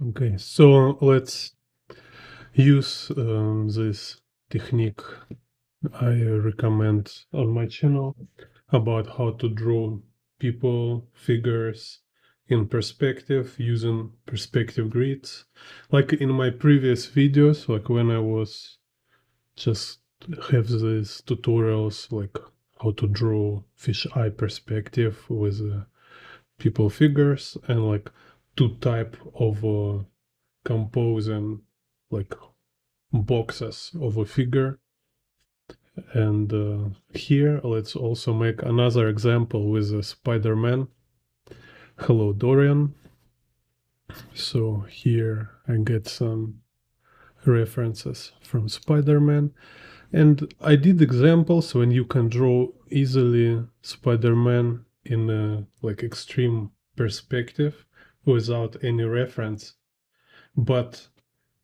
Okay, so let's use this technique I recommend on my channel about how to draw people, figures in perspective using perspective grids. Like in my previous videos, like when I was just have these tutorials like how to draw fish eye perspective with people figures and like two type of composing like boxes of a figure. And here let's also make another example with a Spider-Man. Hello Dorian. So here I get some references from Spider-Man, and I did examples when you can draw easily Spider-Man in a like extreme perspective without any reference. But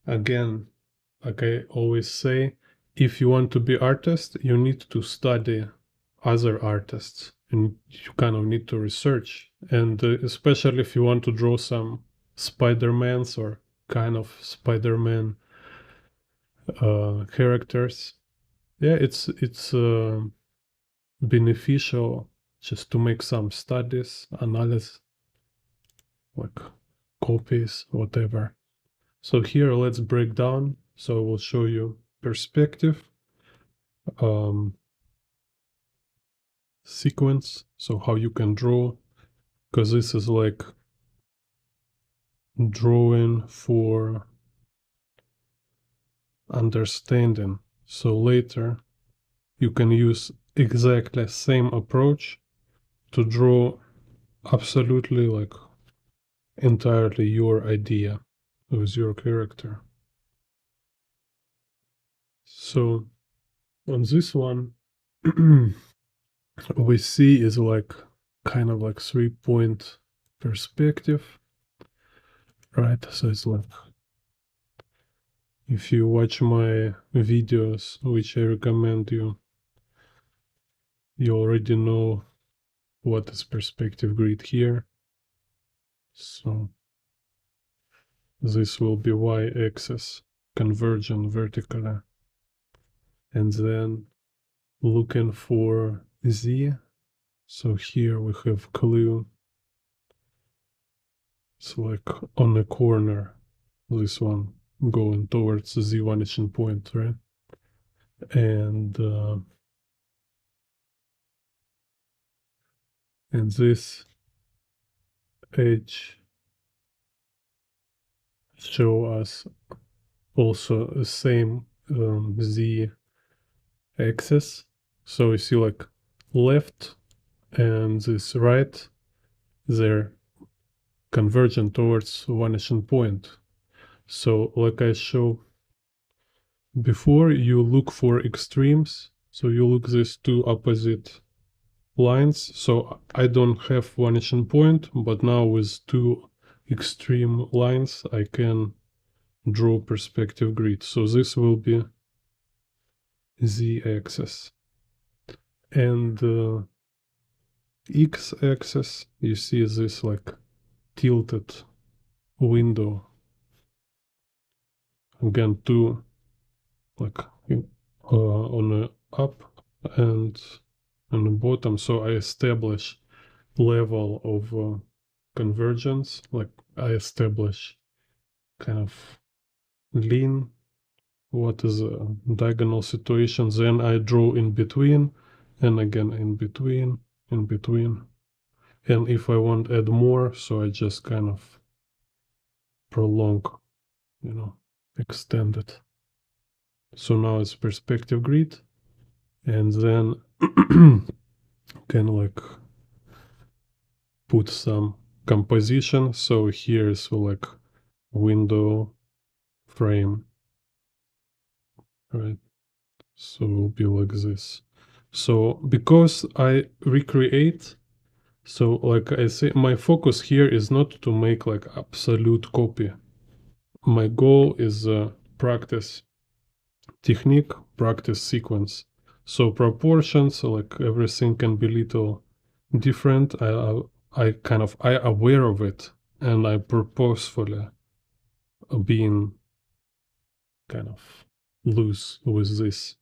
again, like I always say, if you want to be artist, you need to study other artists and you kind of need to research. And especially if you want to draw some Spider-Mans or kind of Spider-Man characters, yeah, it's beneficial just to make some studies, analysis, like copies, whatever. So here let's break down. So I will show you perspective, sequence, so how you can draw, because this is like drawing for understanding. So later you can use exactly same approach to draw absolutely like entirely your idea with your character. So on this one we see is like kind of like 3-point perspective, right? So it's like if you watch my videos, which I recommend you, you already know what is perspective grid here. So this will be y-axis converging vertically. And then looking for z. So here we have clue. It's like on the corner, this one going towards the z vanishing point, right? And this edge show us also the same z axis. So you see like left and this right, they're convergent towards vanishing point. So like I show before, you look for extremes. So you look these two opposite lines. So I don't have vanishing point, but now with two extreme lines, I can draw perspective grid. So this will be z-axis. And x-axis, you see this like tilted window. Again, two like on the up and on the bottom. So I establish level of convergence. Like I establish kind of lean. What is a diagonal situation? Then I draw in between, and again in between, in between. And if I want add more, so I just kind of prolong, extend it. So now it's perspective grid, and then can like put some composition. So here's like window frame, right? So it will be like this. So because I recreate, so like I say, my focus here is not to make like absolute copy. My goal is practice technique, practice sequence. So proportions, like everything can be little different. I aware of it, and I purposefully being kind of loose with this,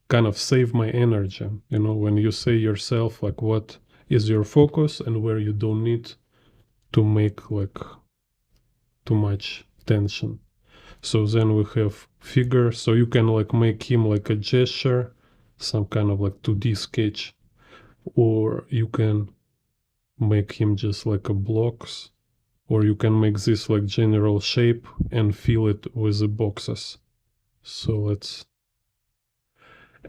kind of save my energy, when you say yourself like what is your focus and where you don't need to make like too much tension. So then we have figure, so you can like make him like a gesture, some kind of like 2D sketch, or you can make him just like a blocks, or you can make this like general shape and fill it with the boxes. So let's,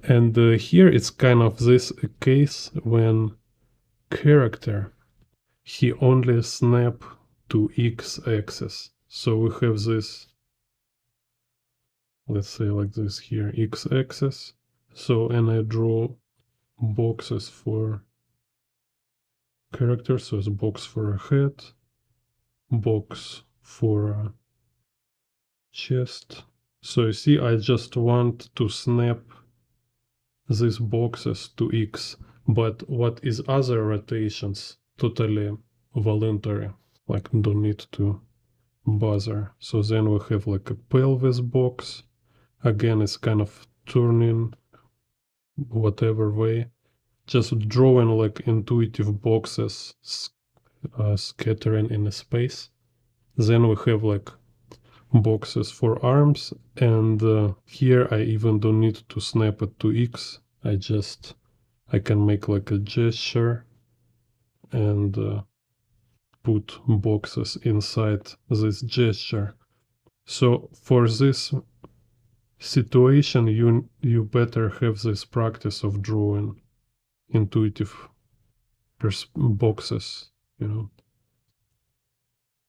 and here it's kind of this case when character, he only snap to x-axis. So we have this, let's say like this here, x-axis. So, and I draw boxes for characters. So it's a box for a head, box for a chest. So you see, I just want to snap these boxes to X, but what is other rotations? Totally voluntary, like don't need to bother. So then we have like a pelvis box. Again, it's kind of turning whatever way, just drawing like intuitive boxes, scattering in a space. Then we have like boxes for arms, and here I even don't need to snap it to X. I can make like a gesture and put boxes inside this gesture. So for this situation, you better have this practice of drawing intuitive boxes,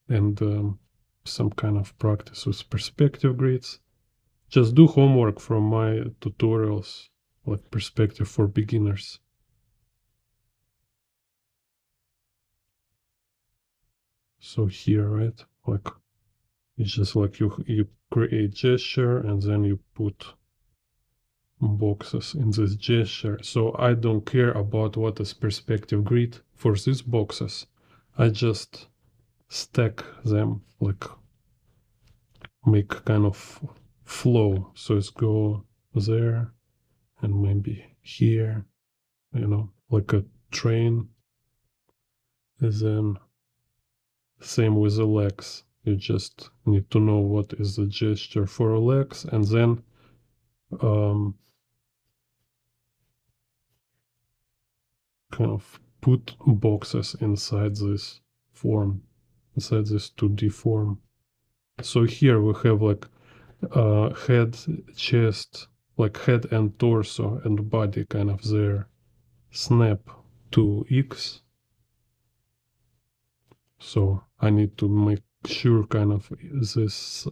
and some kind of practice with perspective grids. Just do homework from my tutorials, like perspective for beginners. So here, right, like it's just like you create gesture and then you put boxes in this gesture. So I don't care about what is perspective grid for these boxes. I just stack them, like make kind of flow. So it's go there and maybe here, like a train. And then same with the legs. You just need to know what is the gesture for legs, and then kind of put boxes inside this form, inside this 2D form. So here we have like head, chest, like head and torso and body kind of there. Snap to X. So I need to make sure kind of this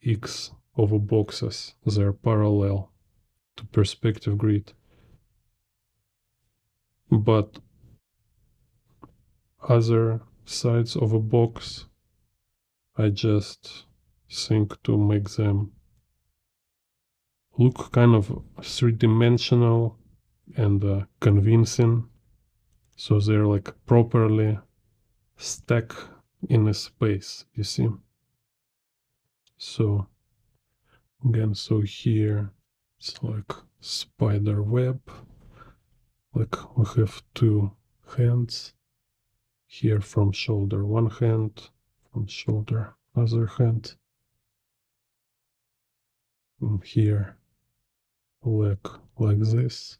X of boxes, they're parallel to perspective grid. But other sides of a box, I just think to make them look kind of three-dimensional and convincing. So they're like properly stacked in a space, you see. So again, so here it's like spider web. Like we have two hands. Here from shoulder one hand, from shoulder other hand. And here leg like this.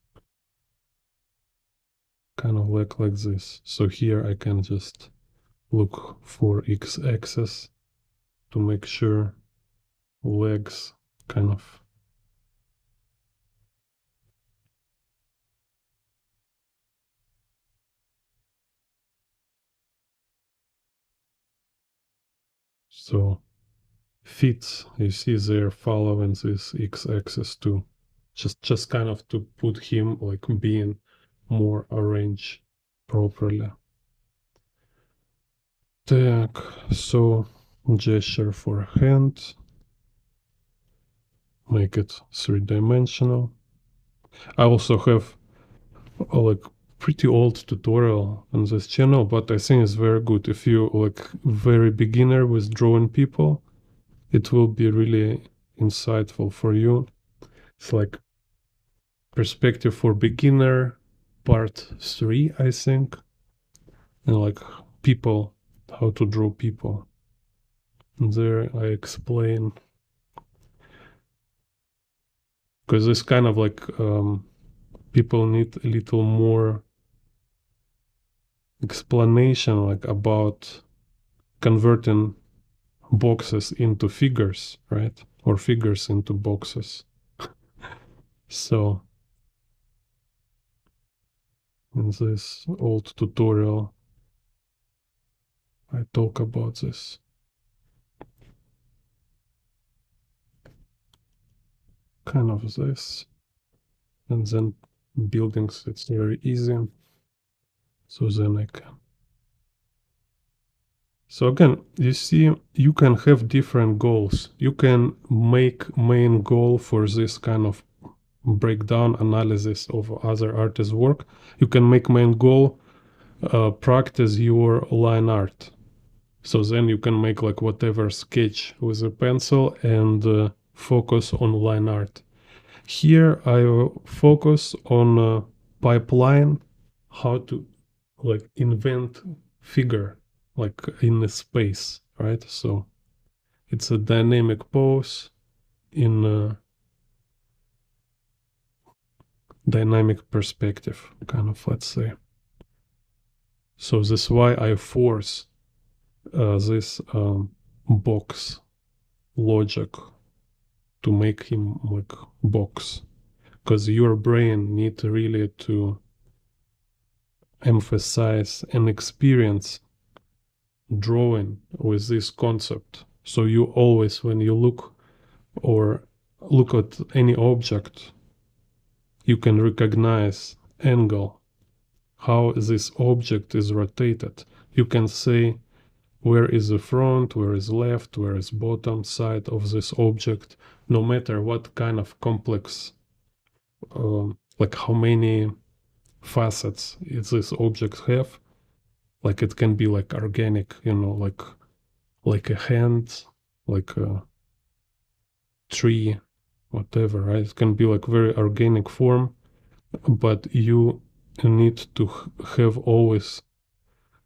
Kind of leg like this. So here I can just look for x-axis to make sure legs kind of so feet, you see they're following this x-axis too, just kind of to put him like being more arranged properly. Так, so gesture for hand, make it three-dimensional. I also have like pretty old tutorial on this channel, but I think it's very good. If you like very beginner with drawing people, it will be really insightful for you. It's like perspective for beginner part 3, I think, and like people, how to draw people. And there I explain, because it's kind of like people need a little more explanation, like about converting boxes into figures, right? Or figures into boxes. So in this old tutorial, I talk about this. Kind of this. And then buildings, it's very easy. So then I can. So again, you see, you can have different goals. You can make main goal for this kind of breakdown analysis of other artists' work. You can make main goal practice your line art. So then you can make like whatever sketch with a pencil and focus on line art. Here I focus on pipeline, how to like invent figure like in a space, right? So it's a dynamic pose in a dynamic perspective, kind of, let's say. So this is why I force this box logic to make him like box, because your brain need really to emphasize and experience drawing with this concept. So you always, when you look at any object, you can recognize angle, how this object is rotated. You can say where is the front, where is left, where is bottom side of this object, no matter what kind of complex, like how many facets this object have. Like it can be like organic, like a hand, like a tree, whatever, right? It can be like very organic form, but you need to have always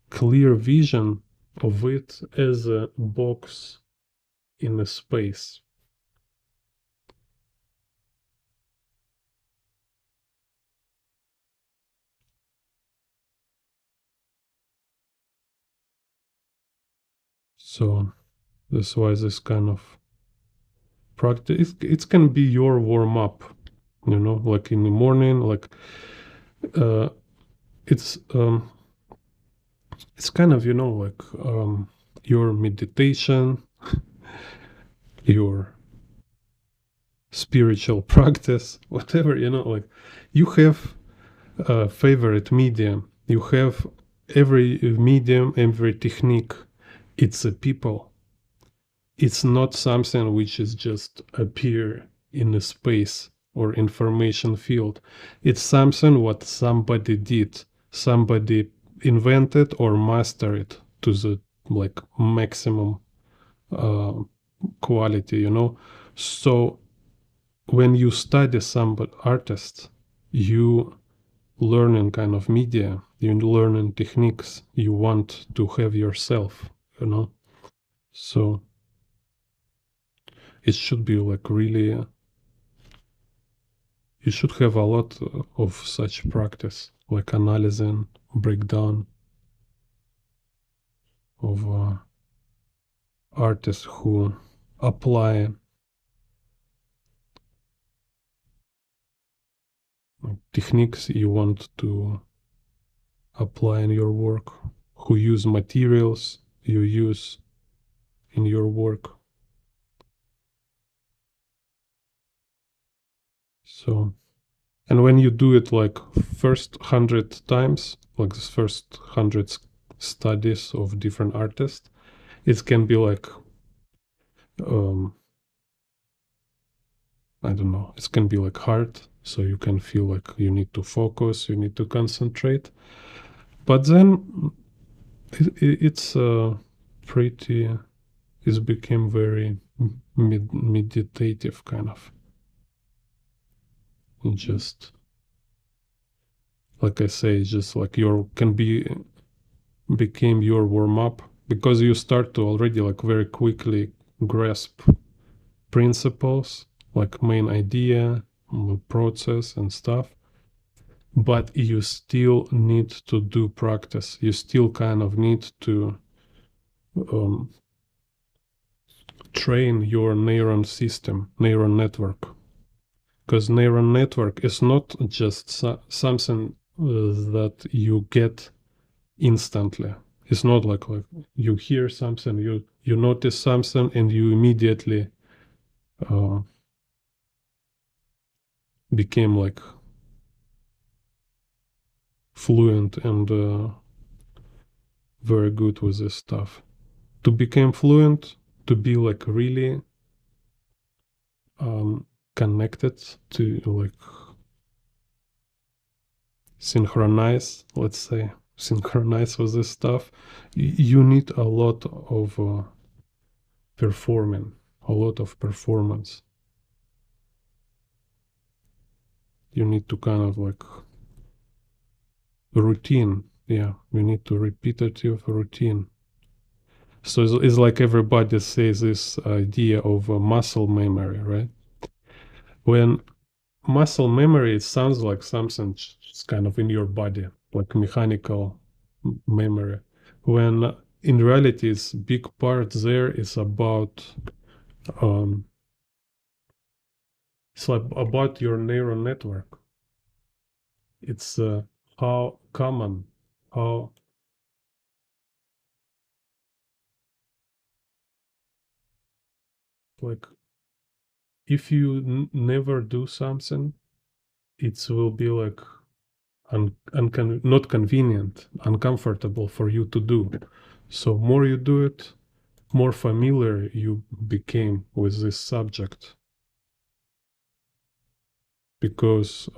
clear vision of it as a box in a space. So that's why this kind of practice, it can be your warm up, like in the morning, like uh, it's kind of, like your meditation, your spiritual practice, whatever, like you have a favorite medium, you have every medium, every technique, it's a people. It's not something which is just appear in a space or information field. It's something what somebody did, somebody invented or mastered it to the like maximum quality, So when you study some artist, you learning kind of media, you learning techniques you want to have yourself, So it should be like really, you should have a lot of such practice, like analyzing, breakdown of artists who apply techniques you want to apply in your work, who use materials you use in your work. So, and when you do it like first 100 times, like the first 100 studies of different artists, it can be like I don't know, it can be like hard, so you can feel like you need to focus, you need to concentrate. But then it's pretty, it became very meditative kind of. And just like I say, just like your can be became your warm up, because you start to already like very quickly grasp principles, like main idea, process and stuff. But you still need to do practice. You still kind of need to um, train your neuron system, neural network. Because neural network is not just something that you get instantly. It's not like you hear something, you notice something, and you immediately uh, became like fluent and very good with this stuff. To become fluent, to be like really connected, to like synchronize, let's say, synchronize with this stuff, you need a lot of performing, a lot of performance. You need to kind of like routine. Yeah, you need to repetitive routine. So it's like everybody says this idea of muscle memory, right? When muscle memory, it sounds like something just kind of in your body, like mechanical memory. When in reality, it's big part there is about um, it's like about your neural network. It's how common, how like if you never do something, it will be like not convenient, uncomfortable for you to do. So more you do it, more familiar you became with this subject, because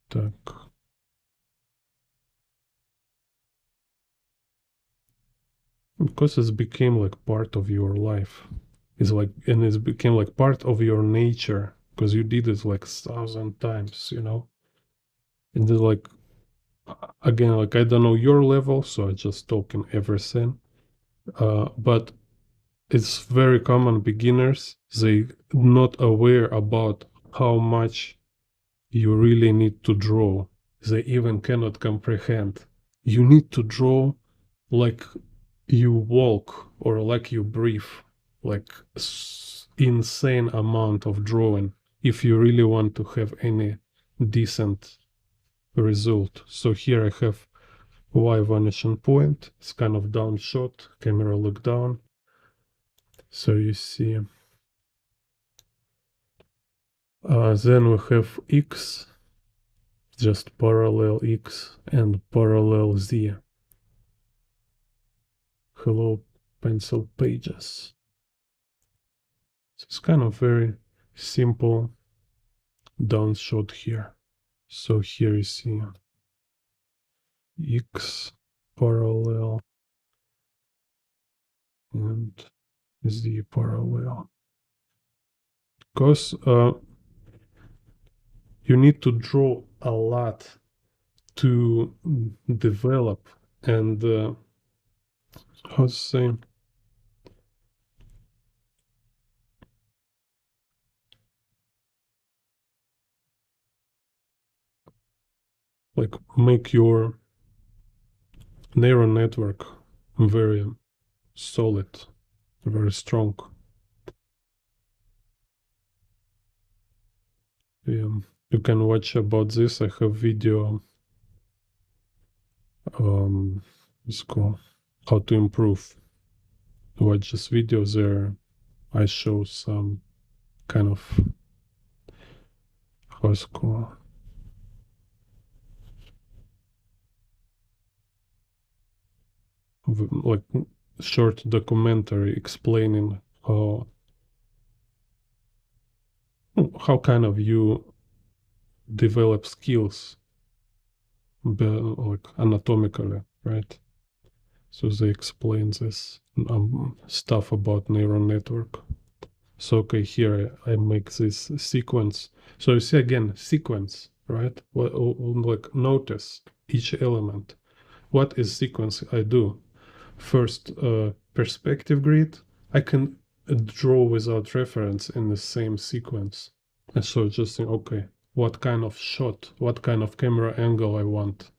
так, because it became like part of your life. It's like, and it became like part of your nature, because you did it like 1,000 times, And then like again, like I don't know your level, so I just talking everything. But it's very common beginners, they not aware about how much you really need to draw. They even cannot comprehend. You need to draw like you walk or like you breathe, like insane amount of drawing if you really want to have any decent result. So here I have Y vanishing point. It's kind of down shot, camera look down. So you see. Then we have X, just parallel X and parallel Z. Hello, pencil pages. So it's kind of very simple down shot here. So here you see X parallel and Z parallel. Because you need to draw a lot to develop and how to say, like make your neural network very solid, very strong. You can watch about this. I have video. It's called how to improve. Watch this video there. I show some kind of how it's called, like short documentary explaining how how kind of you develop skills, like anatomically, right? So they explain this stuff about neural network. So okay, here I make this sequence. So you see again, sequence, right? Like notice each element. What is sequence I do? First, perspective grid. I can draw without reference in the same sequence. And so just think, okay, what kind of shot, what kind of camera angle I want.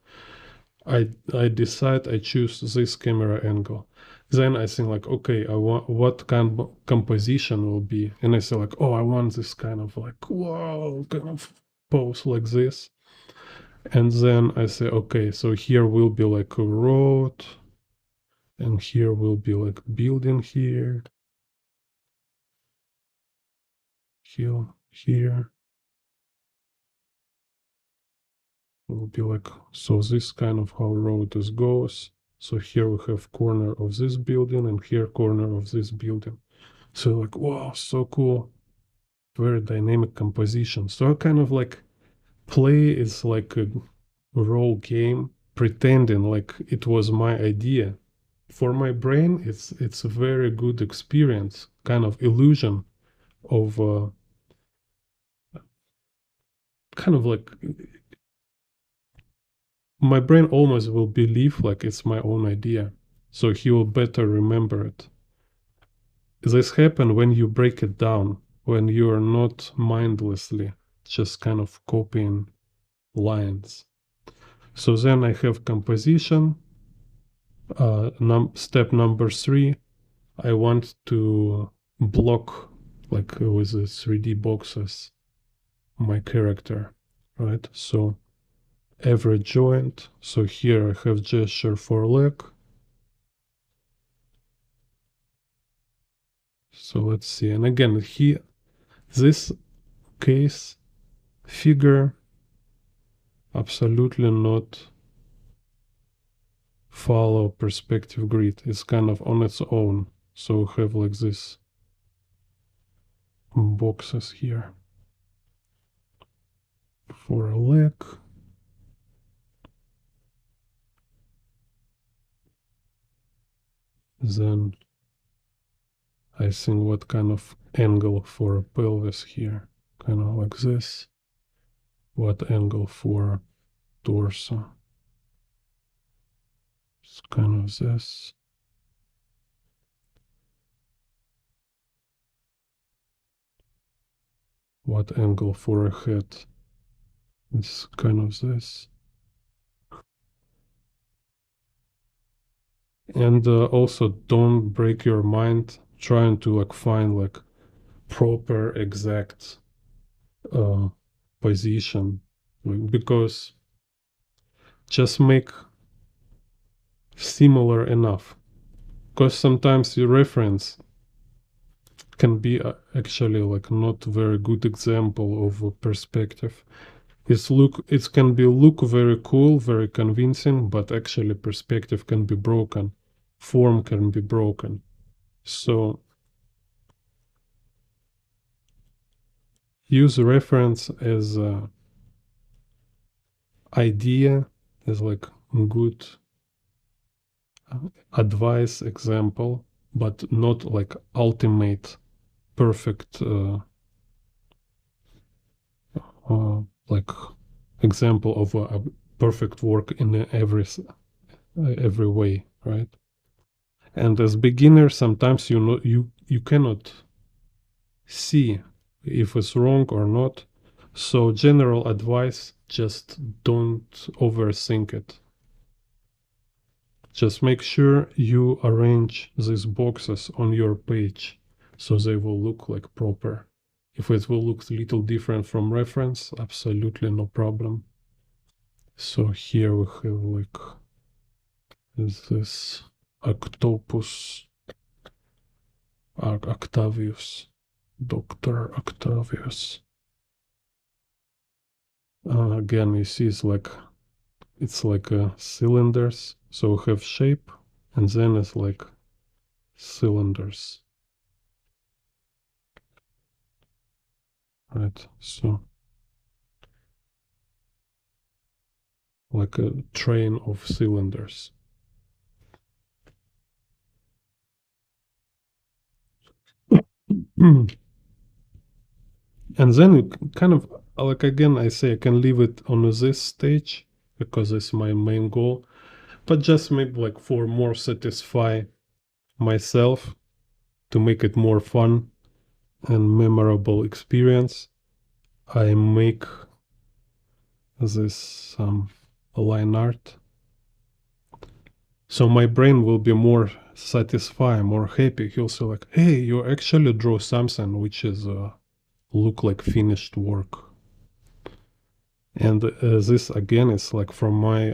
I decide I choose this camera angle. Then I think like, okay, I want what kind of composition will be, and I say like, oh, I want this kind of like, wow, kind of pose like this. And then I say, okay, so here will be like a road, and here will be like building here, here will be like, so this kind of how road is goes. So here we have corner of this building and here corner of this building. So like, wow, so cool. Very dynamic composition. So I kind of like play is like a role game, pretending like it was my idea. For my brain, it's a very good experience, kind of illusion of kind of like my brain almost will believe like it's my own idea, so he will better remember it. This happens when you break it down, when you are not mindlessly just kind of copying lines. So then I have composition. Step number 3, I want to block, like with the 3D boxes, my character, right? So every joint. So here I have gesture for leg. So let's see. And again, this case figure absolutely not follow perspective grid. It's kind of on its own. So we have like this boxes here for a leg. Then I think what kind of angle for a pelvis here, kind of like this. What angle for torso? It's kind of this. What angle for a head? It's kind of this. And also don't break your mind trying to like find like proper exact uh, position, because just make similar enough, because sometimes your reference can be actually like not very good example of a perspective. It can be look very cool, very convincing, but actually perspective can be broken, form can be broken. So use reference as a idea, as like good advice example, but not like ultimate perfect like example of a perfect work in every way, right? And as beginner, sometimes you cannot see if it's wrong or not. So general advice, just don't overthink it. Just make sure you arrange these boxes on your page so they will look like proper. If it will look a little different from reference, absolutely no problem. So here we have like this octopus, Octavius, Dr. Octavius. Again, you see it's like cylinders. So we have shape, and then it's like cylinders. right? So like a train of cylinders. And then you kind of like, again, I say I can leave it on this stage because it's my main goal, but just maybe like for more satisfy myself, to make it more fun and memorable experience, I make this line art. So my brain will be more satisfied, more happy. He'll say like, hey, you actually draw something which is look like finished work. And this again is like from my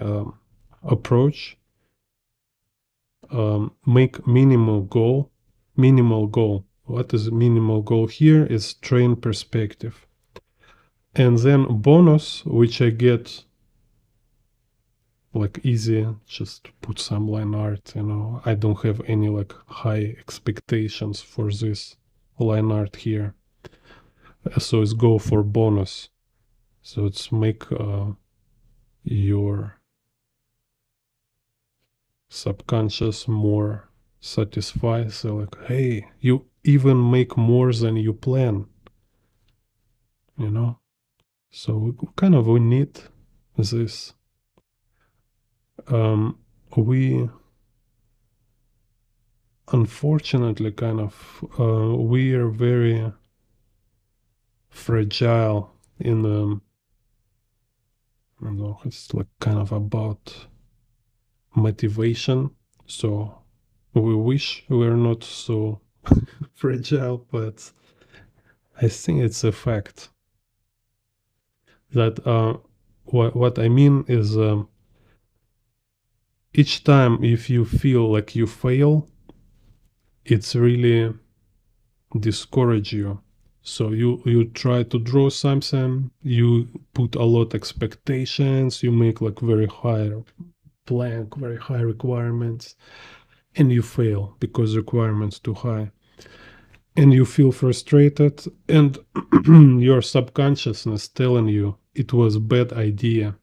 approach, make minimal goal. Minimal goal. What is minimal goal here is train perspective. And then bonus, which I get like easy, just put some line art, I don't have any like high expectations for this line art here. So it's go for bonus. So it's make your subconscious more satisfied. So like, hey, you even make more than you plan, you know? So we need this. We unfortunately we are very fragile in I don't know, it's like kind of about motivation. So we wish we were not so fragile, but I think it's a fact that what I mean is each time if you feel like you fail, it's really discourage you. So you try to draw something, you put a lot expectations, you make like very high plank, very high requirements, and you fail because requirements too high. And you feel frustrated, and your subconsciousness telling you it was a bad idea.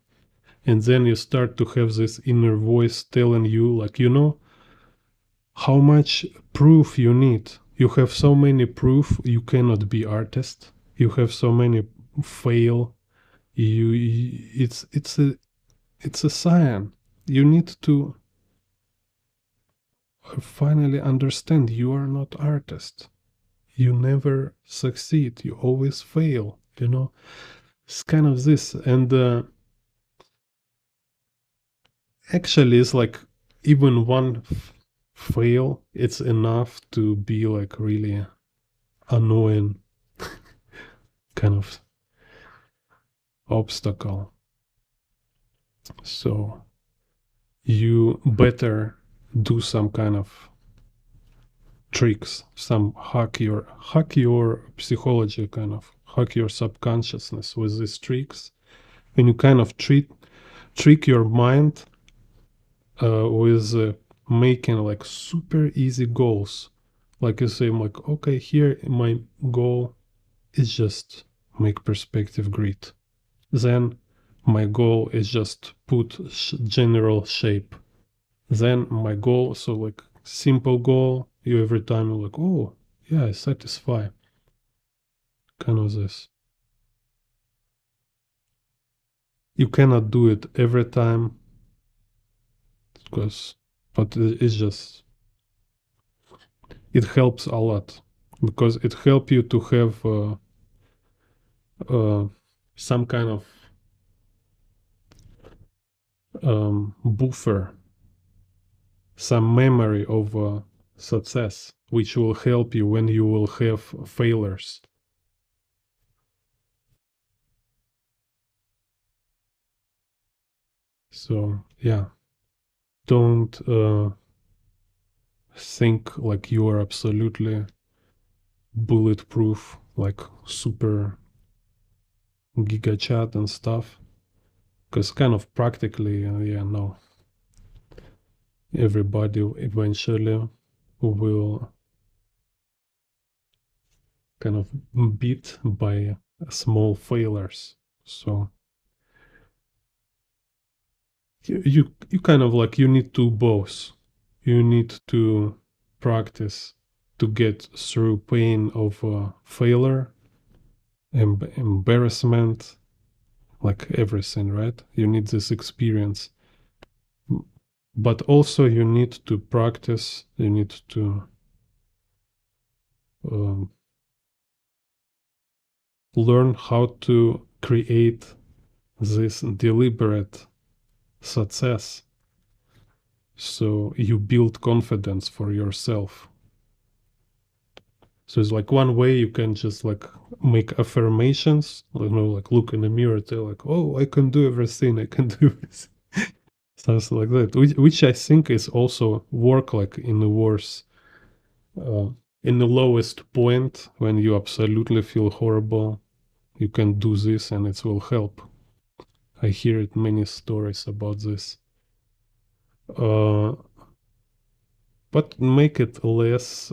And then you start to have this inner voice telling you, like, how much proof you need. You have so many proof you cannot be artist. You have so many fail. It's a sign. You need to finally understand you are not artist. You never succeed. You always fail. It's kind of this. And actually, it's like even one fail, it's enough to be like really annoying kind of obstacle. So you better do some kind of tricks, some hack your psychology, kind of hack your subconsciousness with these tricks. When you kind of trick your mind with making like super easy goals. Like you say, like, okay, here my goal is just make perspective grid. Then my goal is just put general shape. Then my goal, so like simple goal, you every time you're like, oh yeah, I satisfy. Kind of this. You cannot do it every time because, but it's just, it helps a lot because it helps you to have some kind of buffer, some memory of success, which will help you when you will have failures. So yeah, don't think like you are absolutely bulletproof, like super giga chat and stuff, because kind of practically, yeah, no, everybody eventually will kind of beat by small failures. So you kind of like you need to both. You need to practice to get through pain of failure, embarrassment, like everything, right? You need this experience. But also you need to practice, you need to um, learn how to create this deliberate success. So you build confidence for yourself. So it's like one way you can just like make affirmations, like look in the mirror, tell like, oh, I can do everything, I can do this. Something like that, which I think is also work like in the worst, uh, in the lowest point when you absolutely feel horrible. You can do this and it will help. I hear it many stories about this. Uh, but make it less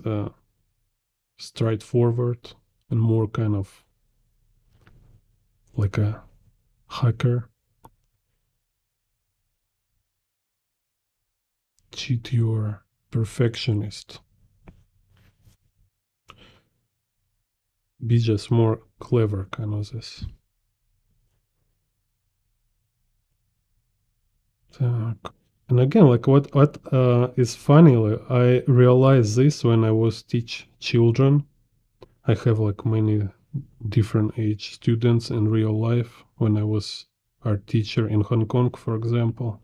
straightforward and more kind of like a hacker. Cheat your perfectionist. Be just more clever, kind of this. And again, like what is funny, like, I realized this when I was teach children. I have like many different age students in real life when I was art teacher in Hong Kong, for example.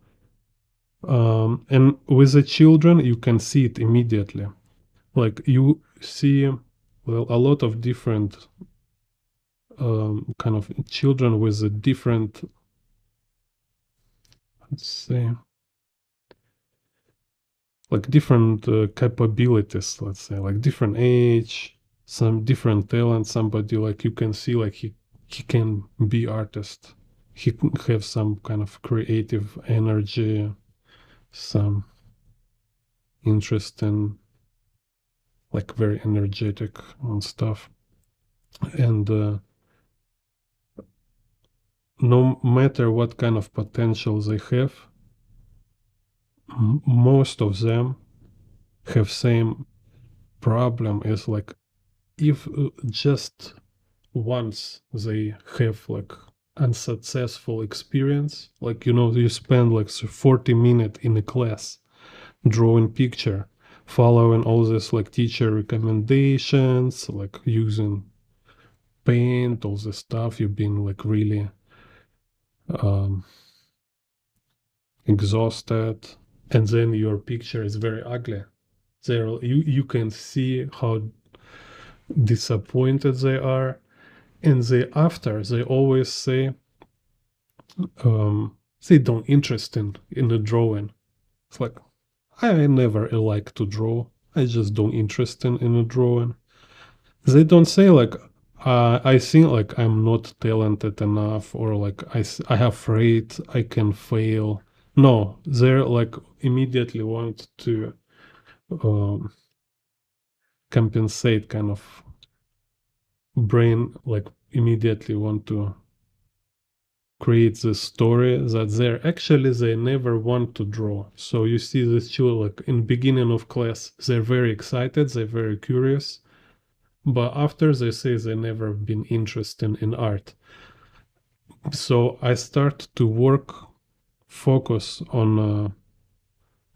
And with the children, you can see it immediately. Like you see, well, a lot of different kind of children with a different, let's say, like different capabilities, let's say, like different age, some different talent. Somebody like you can see like he can be artist. He can have some kind of creative energy, some interest in like very energetic and stuff. And no matter what kind of potential they have, most of them have same problem is like if just once they have like unsuccessful experience, like you spend like 40 minutes in a class drawing picture, following all this like teacher recommendations, like using paint, all this stuff, you've been like really um, exhausted, and then your picture is very ugly. There you can see how disappointed they are, and they always say they don't interest in the drawing. It's like I never like to draw. I just don't interest in the drawing. They don't say like I think like I'm not talented enough or like I have afraid I can fail. No, they're like immediately want to um, compensate, kind of brain like immediately want to create this story that they never want to draw. So you see this children like in beginning of class, they're very excited, they're very curious, but after they say they never been interested in art. So I start to focus on a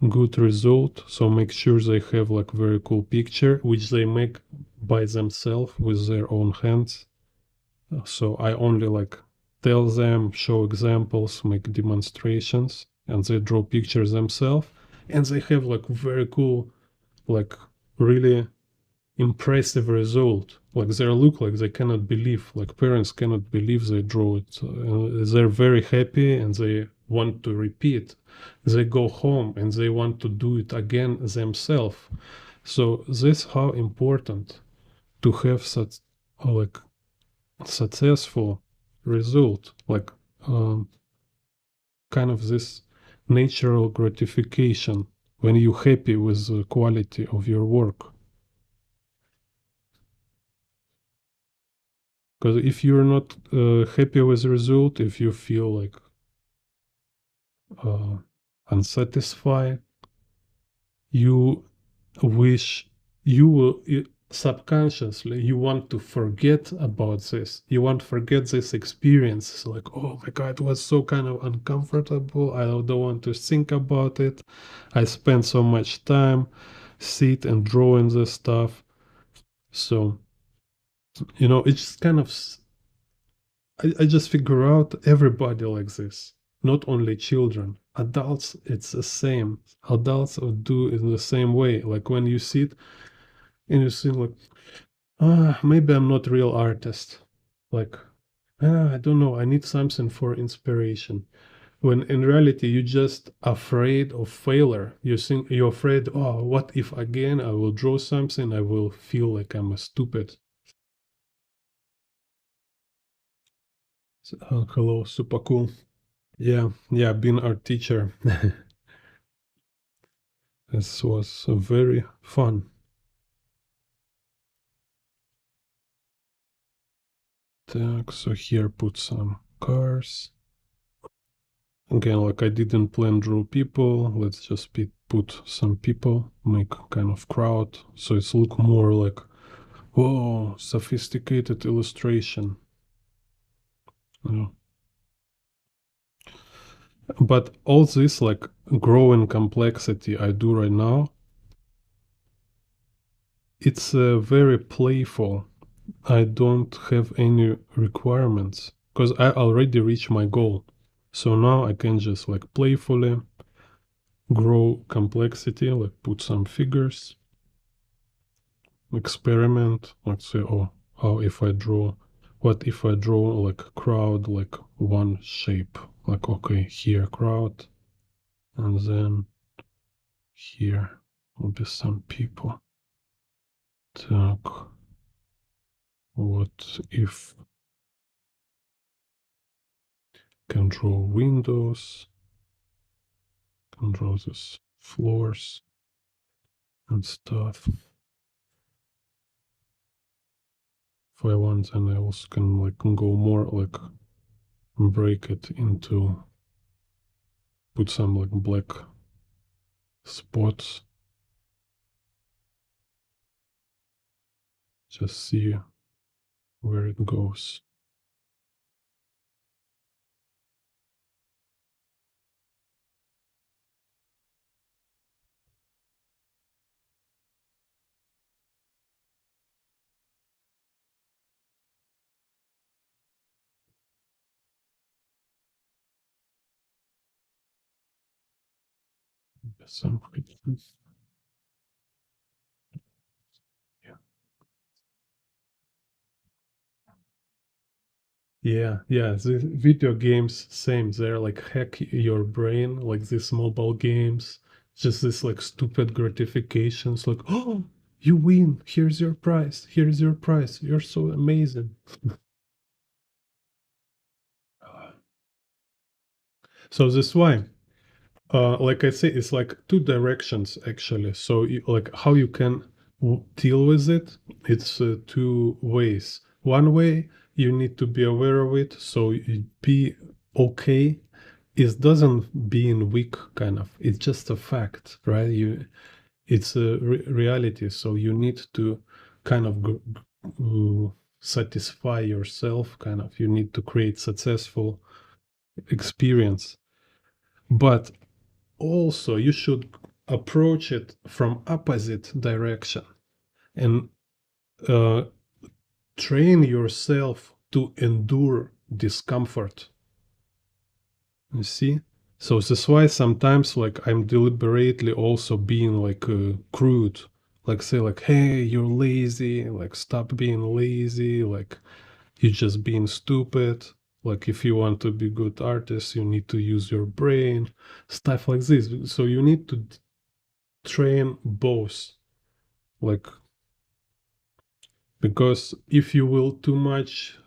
good result. So make sure they have like very cool picture, which they make by themselves with their own hands. So I only like tell them, show examples, make demonstrations, and they draw pictures themselves. And they have like very cool, like really impressive result. Like they look like they cannot believe, like parents cannot believe they draw it. They're very happy and they want to repeat. They go home and they want to do it again themselves. So this how important to have such like successful result, like um, kind of this natural gratification when you're happy with the quality of your work. Because if you're not happy with the result, if you feel like uh, unsatisfied, you wish you will subconsciously you want to forget about this. You want to forget this experience. It's like, oh my god, it was so kind of uncomfortable. I don't want to think about it. I spent so much time sit and drawing this stuff. So it's just kind of I just figure out everybody like this, not only children. Adults, it's the same. Adults will do in the same way. Like when you sit and you think like, maybe I'm not a real artist. Like, I don't know, I need something for inspiration. When in reality, you're just afraid of failure. You think you're afraid, oh, what if again I will draw something, I will feel like I'm a stupid. Hello, super cool. Yeah, being art teacher. This was very fun. So here put some cars. Again, like I didn't plan draw people. Let's just put some people, make kind of crowd. So it's look more like, whoa, sophisticated illustration. Yeah. But all this like growing complexity I do right now, it's very playful. I don't have any requirements because I already reached my goal. So now I can just like playfully grow complexity, like put some figures, experiment, like say, oh, how if I draw, what if I draw like a crowd, like one shape, like, okay, here crowd, and then here will be some people. Так, what if can draw windows, can draw this floors and stuff. If I want, then I also can like go more like break it into put some like black spots. Just see where it goes. Some yeah. Yeah. The video games, same. They're like hack your brain, like these mobile games. Just this like stupid gratifications, like, oh, you win. Here's your prize. Here's your prize. You're so amazing. So this why, like I say, it's like two directions actually. So like how you can deal with it, it's two ways. One way you need to be aware of it, so you be okay. It doesn't being weak kind of. It's just a fact, right? It's a reality. So you need to kind of satisfy yourself. Kind of, you need to create successful experience, but also you should approach it from opposite direction and uh, train yourself to endure discomfort. You see, so that's why sometimes like I'm deliberately also being like crude, like say like, hey, you're lazy, like stop being lazy, like you're just being stupid. Like if you want to be good artist, you need to use your brain, stuff like this. So you need to train both, like, because if you will too much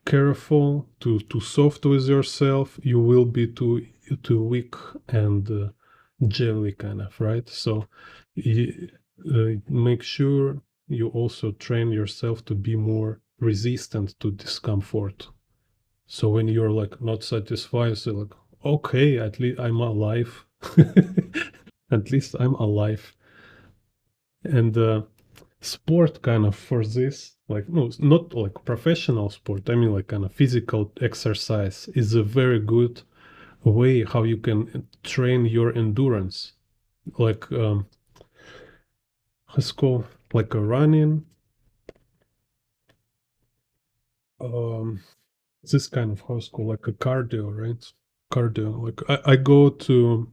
careful, too soft with yourself, you will be too weak and jelly kind of, right? So make sure you also train yourself to be more resistant to discomfort. So when you're like not satisfied, so like, okay, at least I'm alive. At least I'm alive. And sport kind of for this, like no, not like professional sport. I mean like kind of physical exercise is a very good way how you can train your endurance. Like let's go like a running. Um, this kind of high school, like a cardio, right? Cardio. Like I go to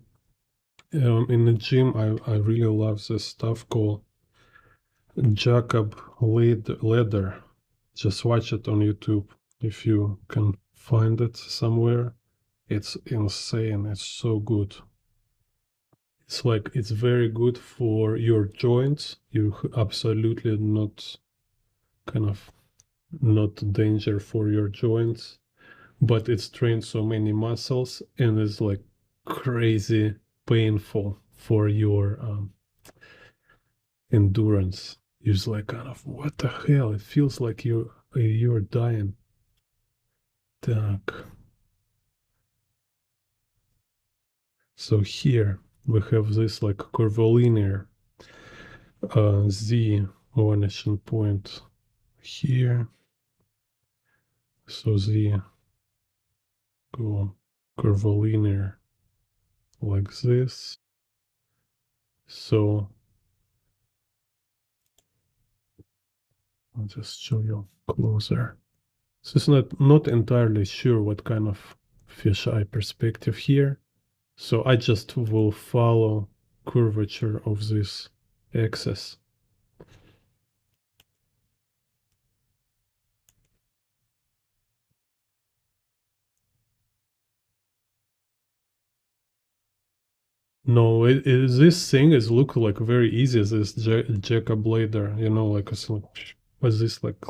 in the gym. I really love this stuff called Jacob Ladder. Just watch it on YouTube if you can find it somewhere. It's insane. It's so good. It's like it's very good for your joints. You absolutely not kind of not danger for your joints, but it's trained so many muscles and it's like crazy painful for your endurance. It's like kind of what the hell? It feels like you're dying. Так. So here we have this like curvilinear z vanishing point here. So z go curvilinear like this. So I'll just show you closer. So it's not entirely sure what kind of fisheye perspective here. So I just will follow curvature of this axis. No, this thing is look like very easy. This Jacob ladder, you know, like it's like, was this like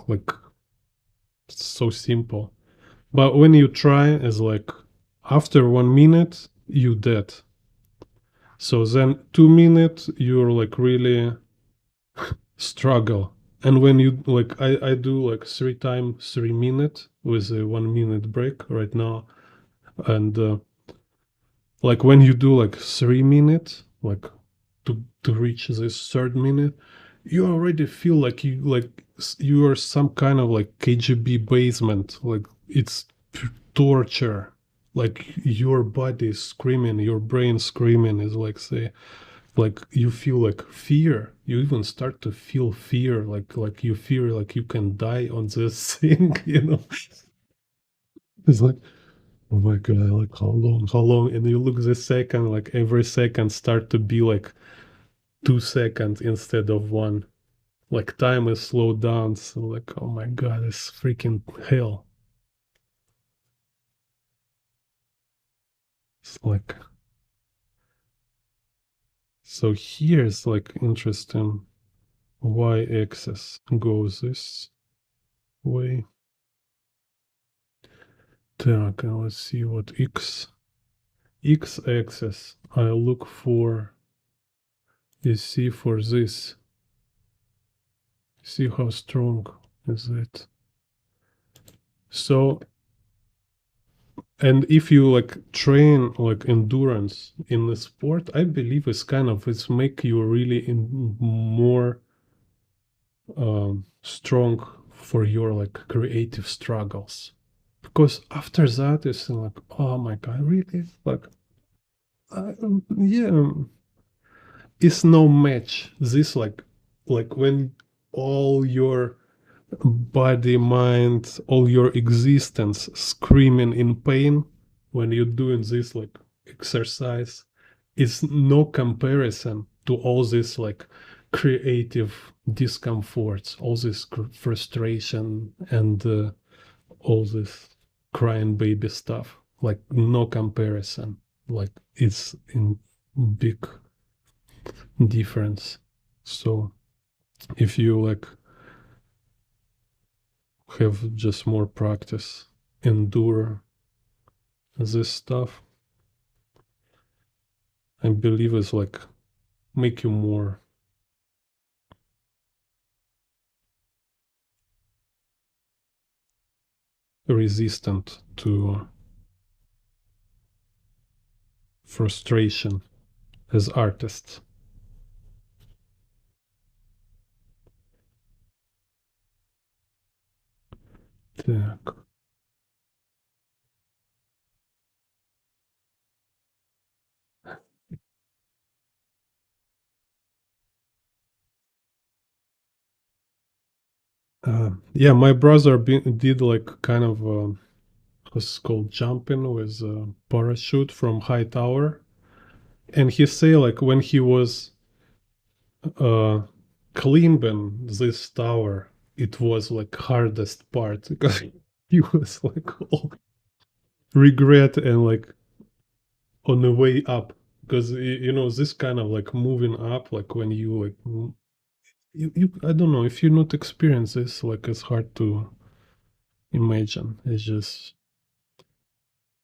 so simple. But when you try, it's like after 1 minute you dead. So then 2 minutes you're like really struggle. And when you like I do like 3 times 3 minutes with a 1 minute break right now. And like when you do like 3 minutes, like to reach this third minute, you already feel like you are some kind of like KGB basement. Like it's torture. Like your body is screaming, your brain screaming is like say like you feel like fear. You even start to feel fear, like you fear like you can die on this thing, you know. It's like, oh my god, like how long? And you look the second, like every second start to be like 2 seconds instead of one. Like time is slowed down. So like, oh my god, it's freaking hell. It's like so here's like interesting y-axis goes this way. Так, let's see what x-axis I look for is see for this. See how strong is it. So and if you like train like endurance in the sport, I believe it's make you really more strong for your like creative struggles. Because after that, it's like, oh my god, really? Like, yeah, it's no match. This like when all your body, mind, all your existence screaming in pain when you're doing this like exercise. It's no comparison to all this like creative discomforts, all this frustration and all this crying baby stuff. Like no comparison. Like it's in big difference. So if you like have just more practice, endure this stuff, I believe it's like make you more resistant to frustration as artists. Так. Yeah, my brother did like kind of what's called jumping with a parachute from high tower, and he say like when he was uh climbing this tower, it was like hardest part because he was like all regret and like on the way up because you know this kind of like moving up like when you like you I don't know if you not experience this like it's hard to imagine. It's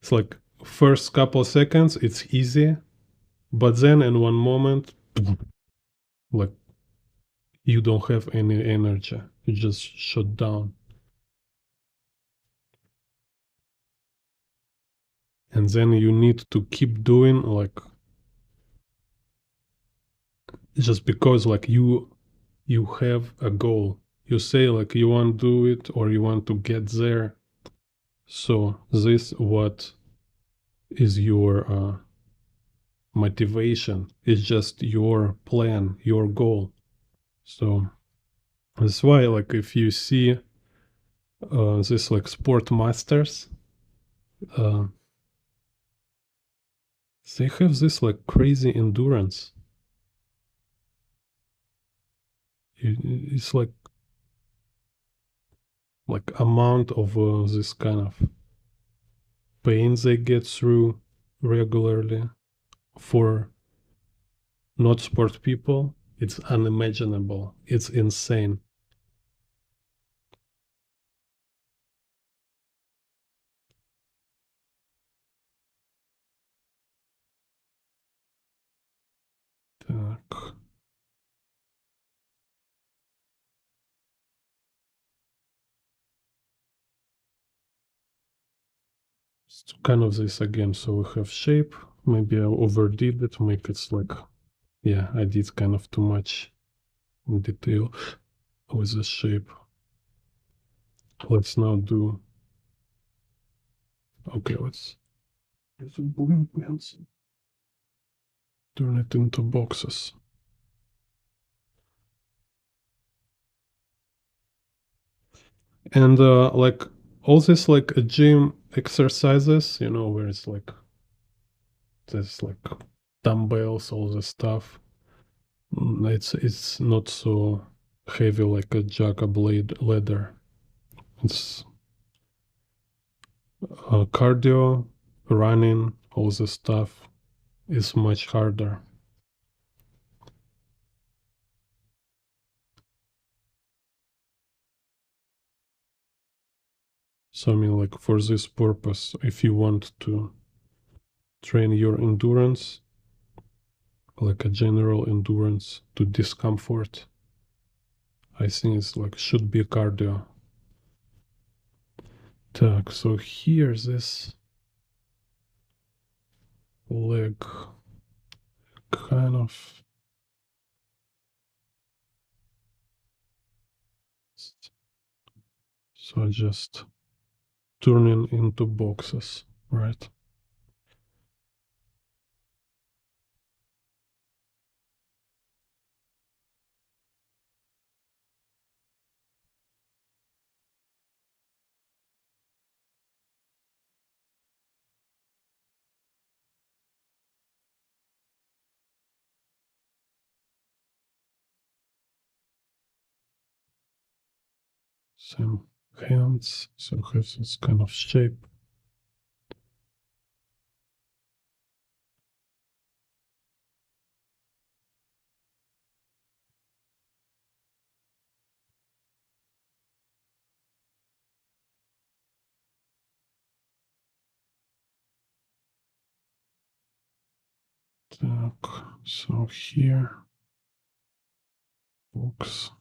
like first couple seconds it's easy, but then in one moment like you don't have any energy, you just shut down, and then you need to keep doing like just because like you have a goal, you say like you want to do it or you want to get there, so this what is your motivation, is just your plan, your goal. So that's why like if you see this like sport masters, uh, they have this like crazy endurance. It's like amount of this kind of pain they get through regularly for not sport people. It's unimaginable. It's insane. Так. It's kind of this again. So we have shape. Maybe I overdid it. Make it like, yeah, I did kind of too much in detail with the shape. Let's now do, okay, let's use a blue pencil. Turn it into boxes. And like all this like gym exercises, you know, where it's like there's like dumbbells, all this stuff. It's not so heavy like a jack blade leather. It's cardio, running, all this stuff is much harder. So I mean, like for this purpose, if you want to train your endurance, like a general endurance to discomfort, I think it's like should be cardio. Так, so here's this leg kind of, so just turning into boxes, right? Same hands, so have this kind of shape. Так, so here, box.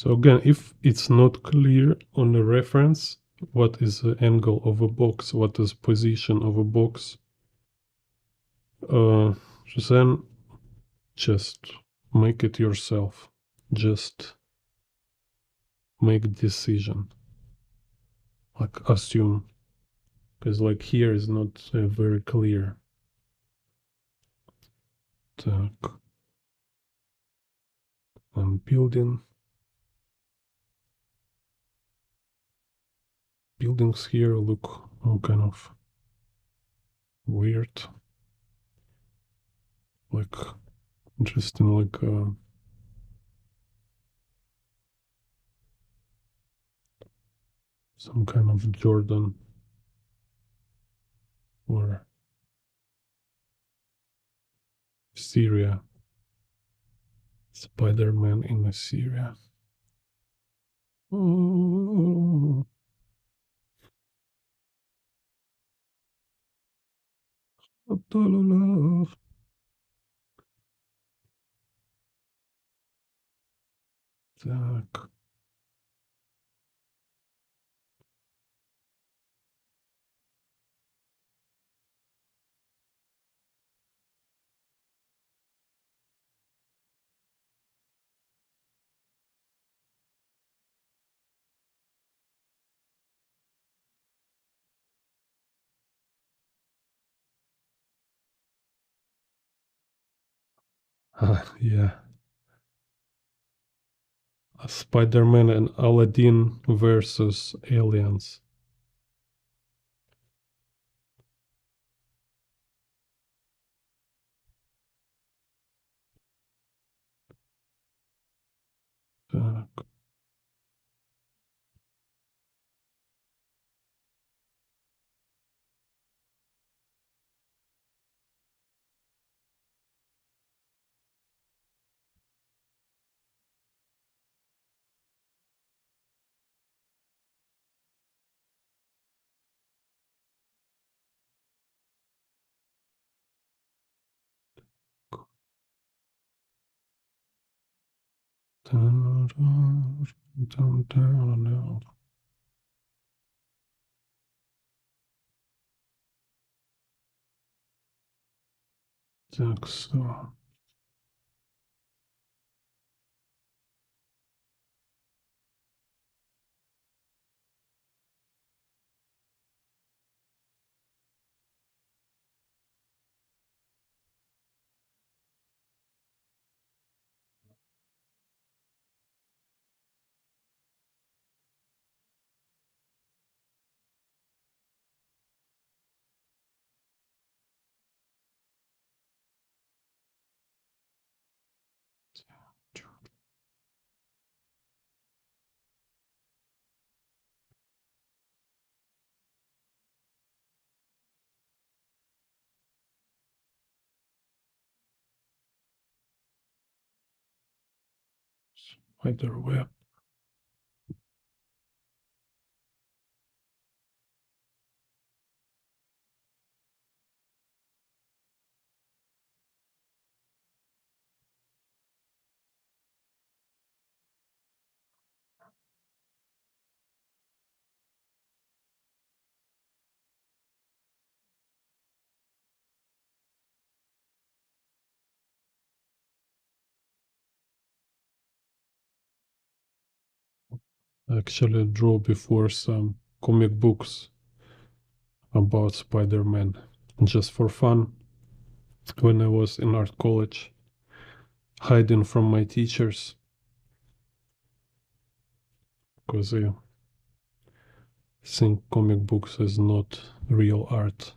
So again, if it's not clear on the reference, what is the angle of a box, what is position of a box, uh, then just make it yourself. Just make decision. Like assume, because like here is not very clear. Так, I'm building. Buildings here look all kind of weird. Like interesting, like some kind of Jordan or Syria. Spider-Man in Syria. Oh, love. Так, yeah. Spider-Man and Aladdin versus aliens. Так, так, so. Spider web. Actually draw before some comic books about Spider-Man just for fun when I was in art college, hiding from my teachers because I think comic books is not real art.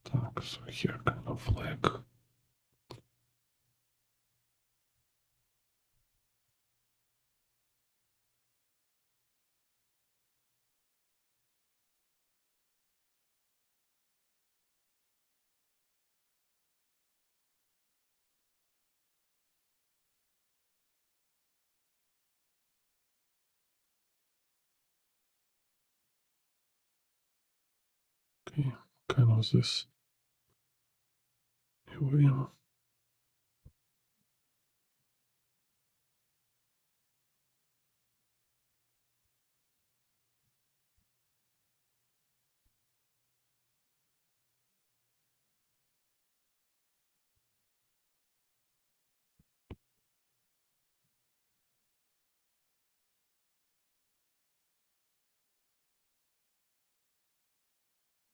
Так, so here kind of like okay, kind of this. Here we are.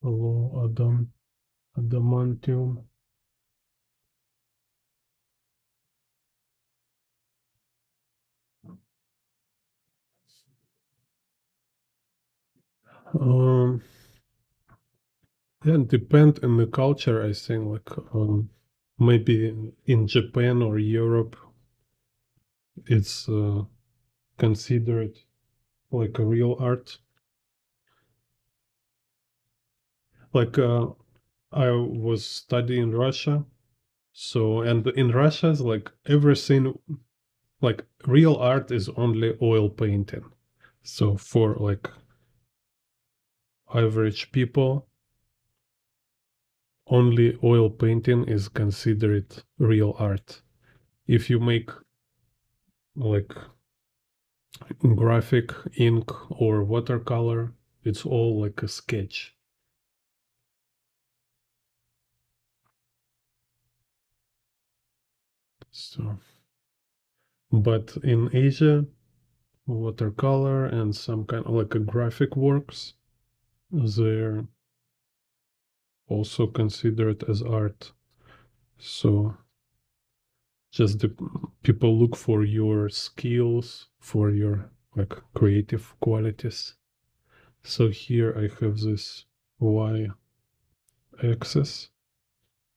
Hello, adamantium. Um, yeah, depend on the culture. I think maybe in Japan or Europe, it's considered like a real art. Like I was studying Russia, so and in Russia, it's like everything, like real art is only oil painting. So for like average people, only oil painting is considered real art. If you make like graphic, ink, or watercolor, it's all like a sketch. So, but in Asia, watercolor and some kind of like a graphic works, they're also considered as art. So just the people look for your skills, for your like creative qualities. So here I have this y axis.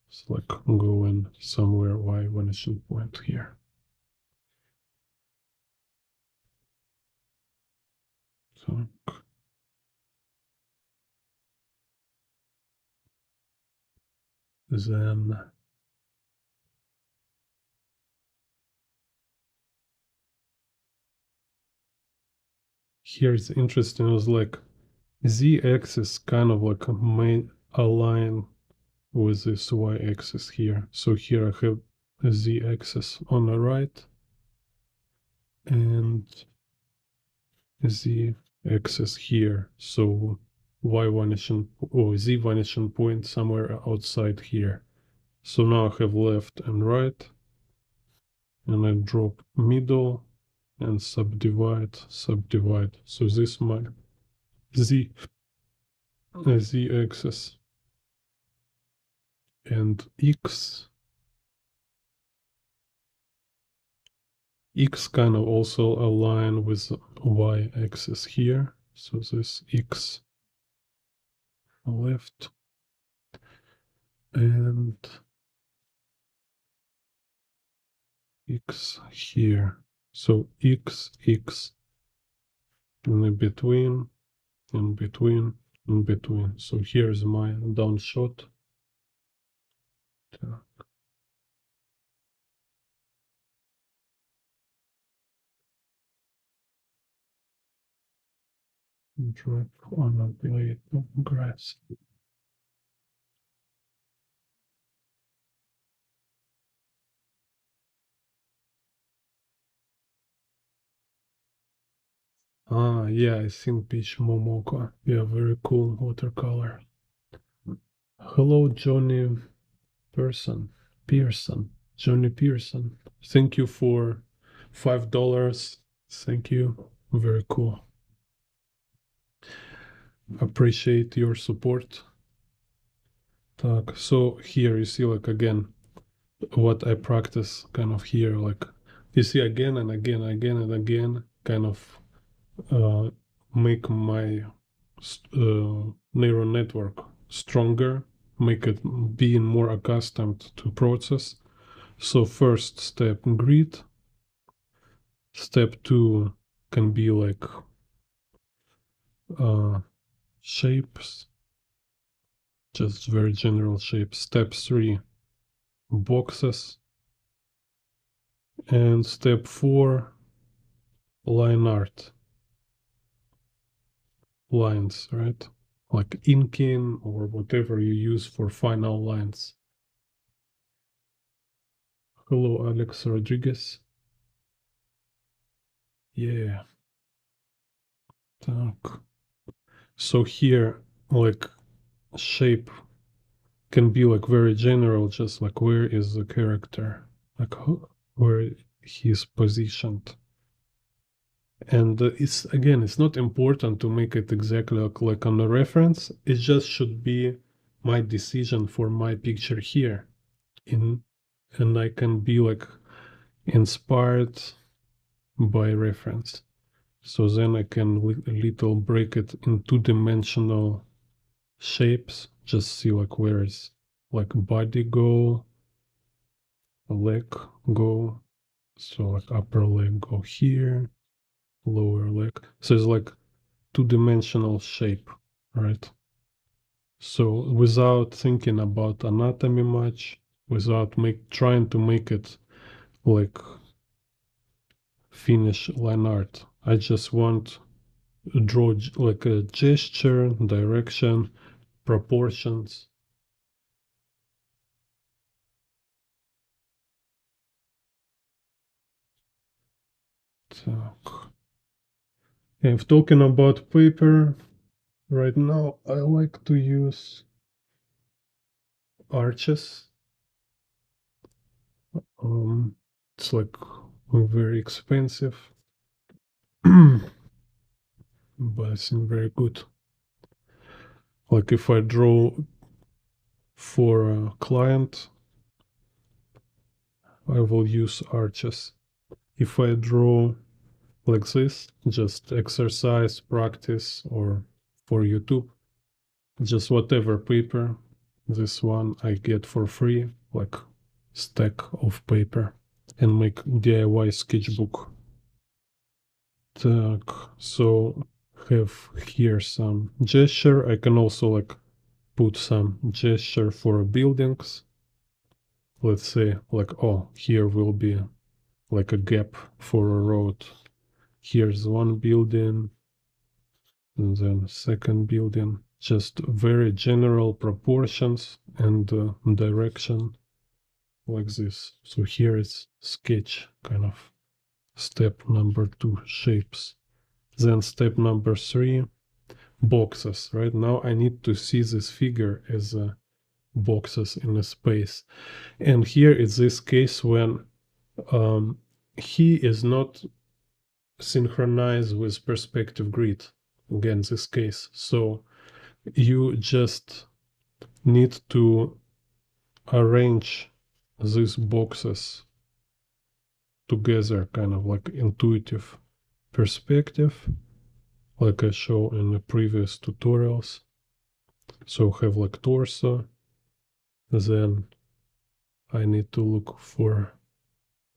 It's like going somewhere y vanishing point here. So then here it's interesting. It was like z-axis kind of like a main align with this y-axis here. So here I have a z-axis on the right and z-axis here. So y vanishing or z vanishing point somewhere outside here. So now I have left and right, and I drop middle and subdivide. So this my z z-axis and x kind of also align with y-axis here. So this x left and x here. So x in between, in between, in between. So here's my down shot. Drop on a blade of grass. Ah, yeah, I think Peach Momoko. Yeah, very cool watercolor. Hello, Johnny Person. Pearson. Johnny Pearson. Thank you for $5. Thank you. Very cool. Appreciate your support. Так, so here you see like again what I practice kind of here, like you see again and again, again and again, kind of uh, make my neural network stronger, make it being more accustomed to process. So first step grid, step two can be like uh, shapes, just very general shapes. Step three, boxes, and step four, line art, lines, right? Like inking or whatever you use for final lines. Hello, Alex Rodriguez. Yeah. Так. So here, like shape can be like very general, just like where is the character, like where he's positioned. And it's not important to make it exactly like on the reference. It just should be my decision for my picture here. In and I can be like inspired by reference. So then I can little break it in two-dimensional shapes. Just see like where is like body go, leg go. So like upper leg go here, lower leg. So it's like two-dimensional shape, right? So without thinking about anatomy much, without trying to make it like finish line art, I just want to draw like a gesture, direction, proportions. Так. If talking about paper, right now I like to use arches. It's like very expensive, but I think very good. Like if I draw for a client, I will use arches. If I draw like this, just exercise, practice, or for YouTube, just whatever paper, this one I get for free, like stack of paper, and make DIY sketchbook. Так, so have here some gesture. I can also like put some gesture for buildings. Let's say like, oh, here will be like a gap for a road. Here's one building, and then second building. Just very general proportions and direction like this. So here is sketch, kind of step number 2, shapes. Then step number 3, boxes. Right now I need to see this figure as boxes in a space. And here is this case when he is not synchronized with perspective grid. Again, this case. So you just need to arrange these boxes together, kind of like intuitive perspective, like I show in the previous tutorials. So have like torso, then I need to look for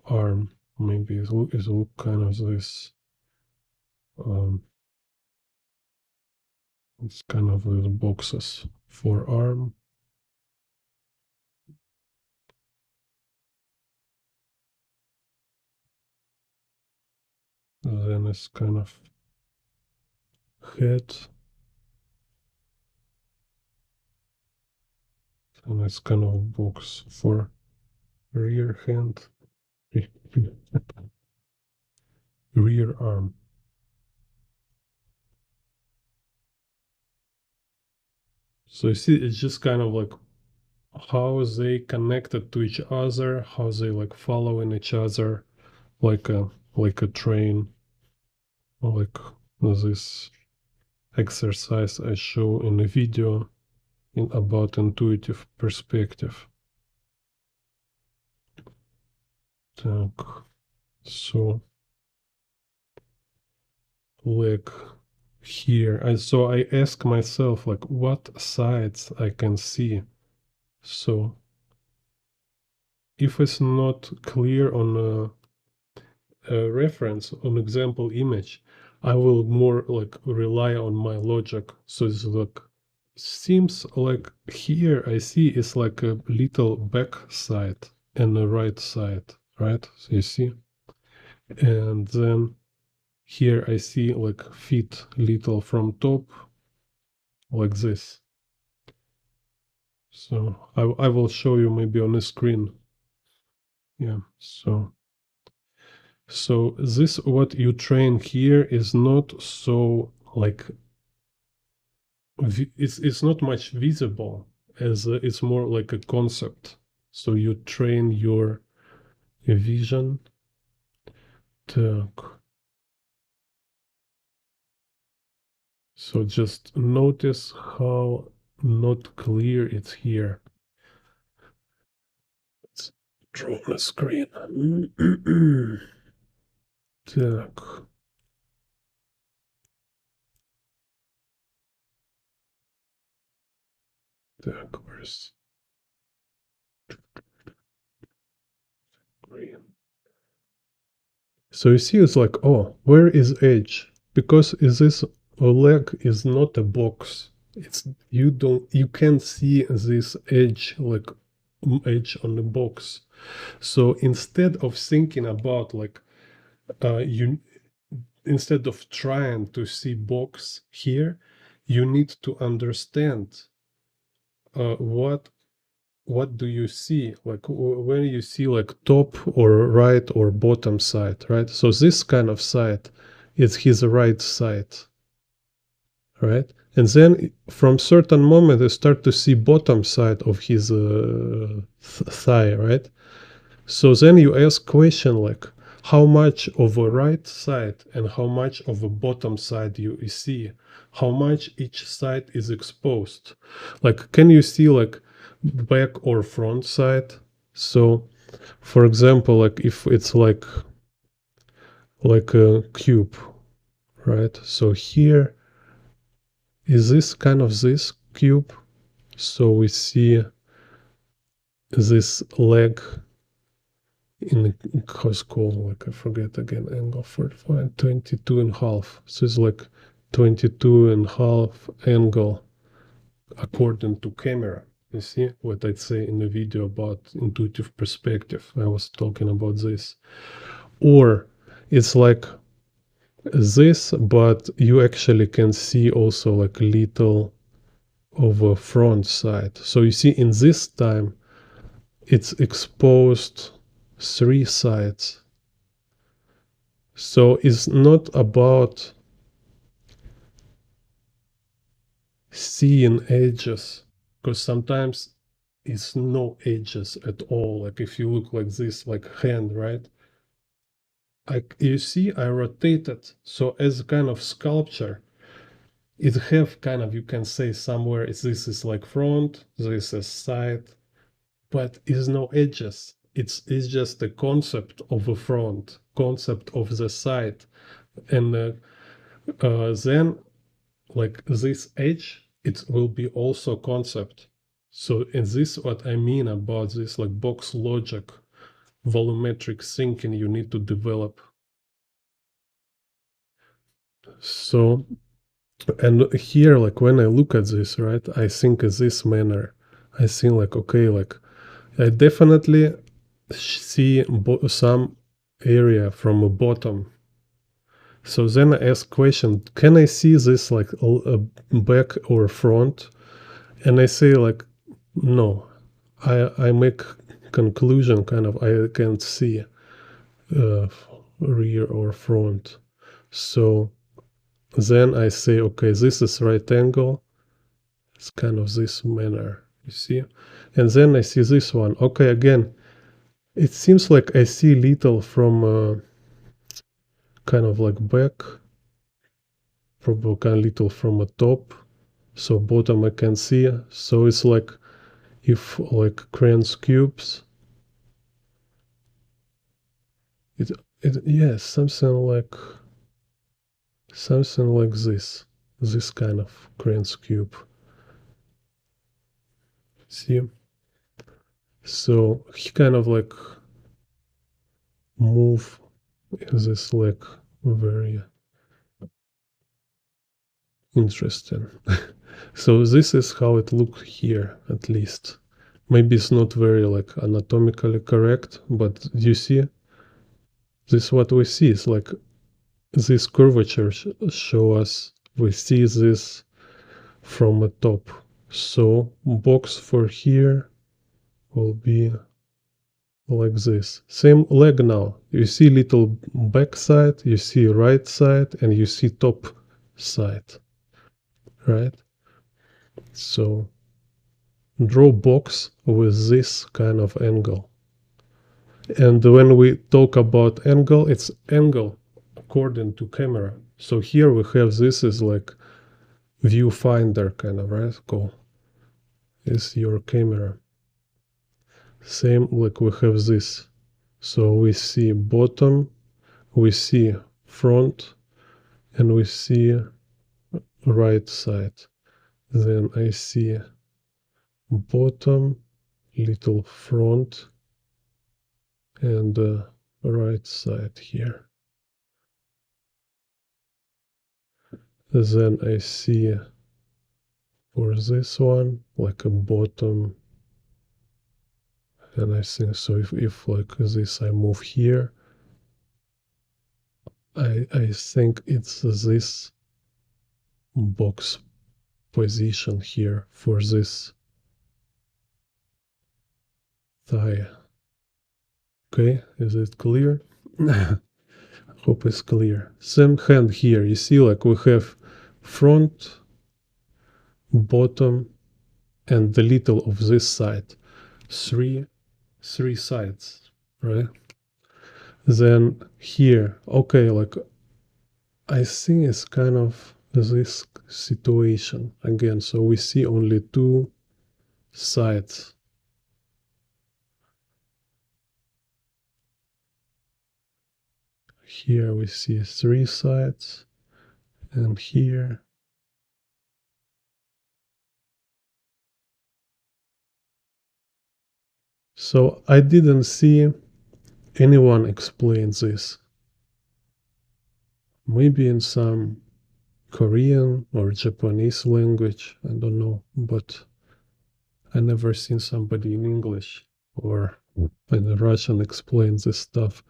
arm. Maybe it look kind of this. It's kind of these boxes for arm. Then it's kind of head. And it's kind of box for rear hand, rear arm. So you see, it's just kind of like how they connected to each other, how they like following each other, like a train, like this exercise I show in a video about intuitive perspective. Так, so like here, so I ask myself like what sides I can see. So if it's not clear on a reference, on example image, I will more like rely on my logic. So it's like seems like here I see it's like a little back side and a right side, right? So you see, and then here I see like feet little from top like this. So I will show you maybe on the screen. Yeah, so this what you train here is not so like it's not much visible as it's more like a concept. So you train your vision. Так. So just notice how not clear it's here. Let's draw on the screen. Так. Так, where's green? So you see, it's like, oh, where is edge? Because is this leg is not a box. It's you can't see this edge like edge on the box. So instead of thinking about like you instead of trying to see box here, you need to understand what do you see, like when you see like top or right or bottom side, right? So this kind of side is his right side, right? And then from certain moment you start to see bottom side of his thigh, right? So then you ask question like how much of a right side and how much of a bottom side you see, how much each side is exposed. Like can you see like back or front side? So for example, like if it's like a cube, right? So here is this kind of this cube. So we see this leg in how's called, like I forget again, angle 45, 22 and a half. So it's like 22 and a half angle according to camera. You see what I'd say in the video about intuitive perspective. I was talking about this. Or it's like this, but you actually can see also like little of a front side. So you see in this time, it's exposed three sides. So it's not about seeing edges, because sometimes it's no edges at all. Like if you look like this, like hand, right? You see, I rotated. So as a kind of sculpture, it have kind of, you can say somewhere, this is like front, this is side, but is no edges. It's just the concept of a front, concept of the side, and then like this edge, it will be also concept. So and this what I mean about this like box logic, volumetric thinking you need to develop. So and here like when I look at this, right, I think in this manner. I think like okay, like I definitely see some area from a bottom. So then I ask question, can I see this like a back or front? And I say like, no, I make conclusion kind of, I can't see uh, rear or front. So then I say, okay, this is right angle. It's kind of this manner, you see? And then I see this one. Okay, again, it seems like I see little from kind of like back, probably kind of little from a top. So bottom I can see. So it's like if like Crane's cubes, it yes, something like this kind of Crane's cube. See? So he kind of like move this leg very interesting. So this is how it looks here, at least. Maybe it's not very like anatomically correct, but you see, this is what we see. It's like this curvature show us, we see this from the top. So box for here will be like this. Same leg now. You see little back side, you see right side, and you see top side, right? So draw box with this kind of angle. And when we talk about angle, it's angle according to camera. So here we have this is like viewfinder kind of, right? Cool. Is your camera. Same like we have this. So we see bottom, we see front, and we see right side. Then I see bottom, little front, and right side here. Then I see for this one like a bottom, and I think so if like this I move here, I think it's this box position here for this thigh. Okay, is it clear? Hope it's clear. Same hand here. You see, like we have front, bottom, and the little of this side. Three sides, right? Then here, okay, like I think it's kind of this situation again. So we see only two sides. Here we see three sides, and here. So I didn't see anyone explain this. Maybe in some Korean or Japanese language, I don't know, but I never seen somebody in English or in Russian explain this stuff.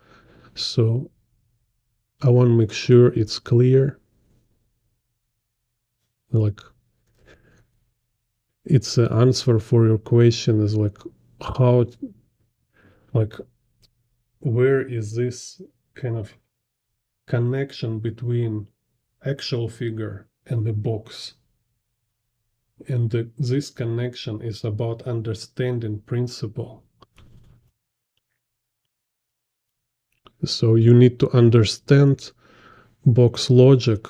So I want to make sure it's clear. Like it's an answer for your question is like how, like where is this kind of connection between actual figure and the box? And this connection is about understanding principle. So you need to understand box logic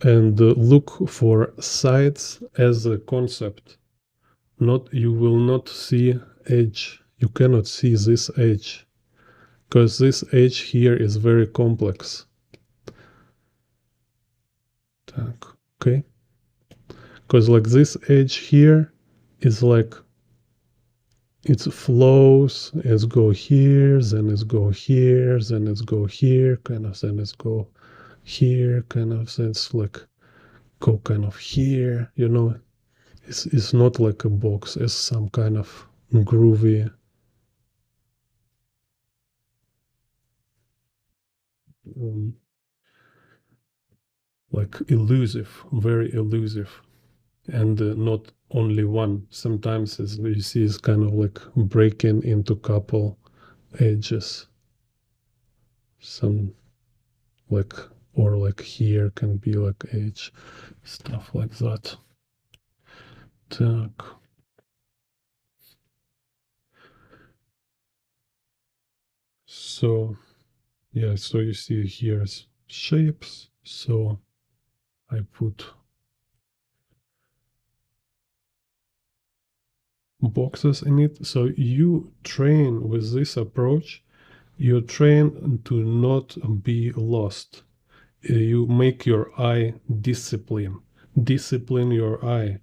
and look for sides as a concept. Not you will not see edge. You cannot see this edge because this edge here is very complex. Okay, because like this edge here is like it flows, it's go here, then it's go here, then it's go here, kind of, then it's go here, kind of, then it's like go kind of here, you know. It's not like a box, it's some kind of groovy um, like elusive, very elusive, and not only one. Sometimes as you see is kind of like breaking into couple edges. Some like or like here can be like edge, stuff like that. Так. So yeah, so you see here's shapes. So I put boxes in it. So you train with this approach, you train to not be lost. You make your eye discipline your eye.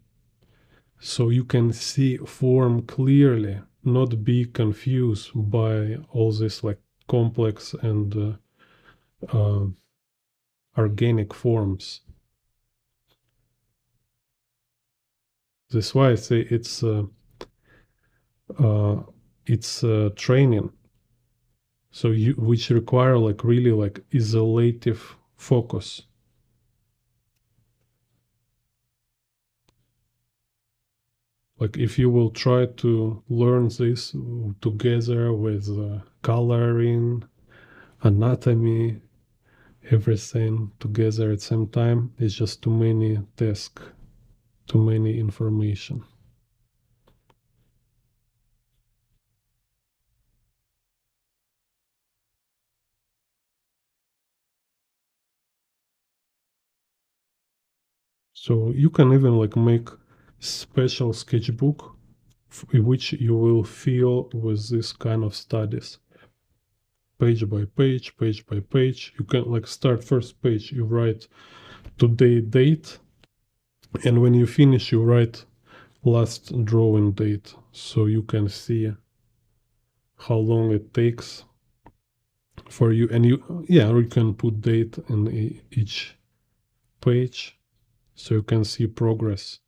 So you can see form clearly, not be confused by all this like complex and organic forms. That's why I say it's training. So you which require like really like isolative focus. Like if you will try to learn this together with coloring, anatomy, everything together at the same time, it's just too many tasks, too many information. So you can even like make special sketchbook which you will fill with this kind of studies, page by page, page by page. You can like start first page, you write today date, and when you finish, you write last drawing date, so you can see how long it takes for you. And you can put date in each page, so you can see progress,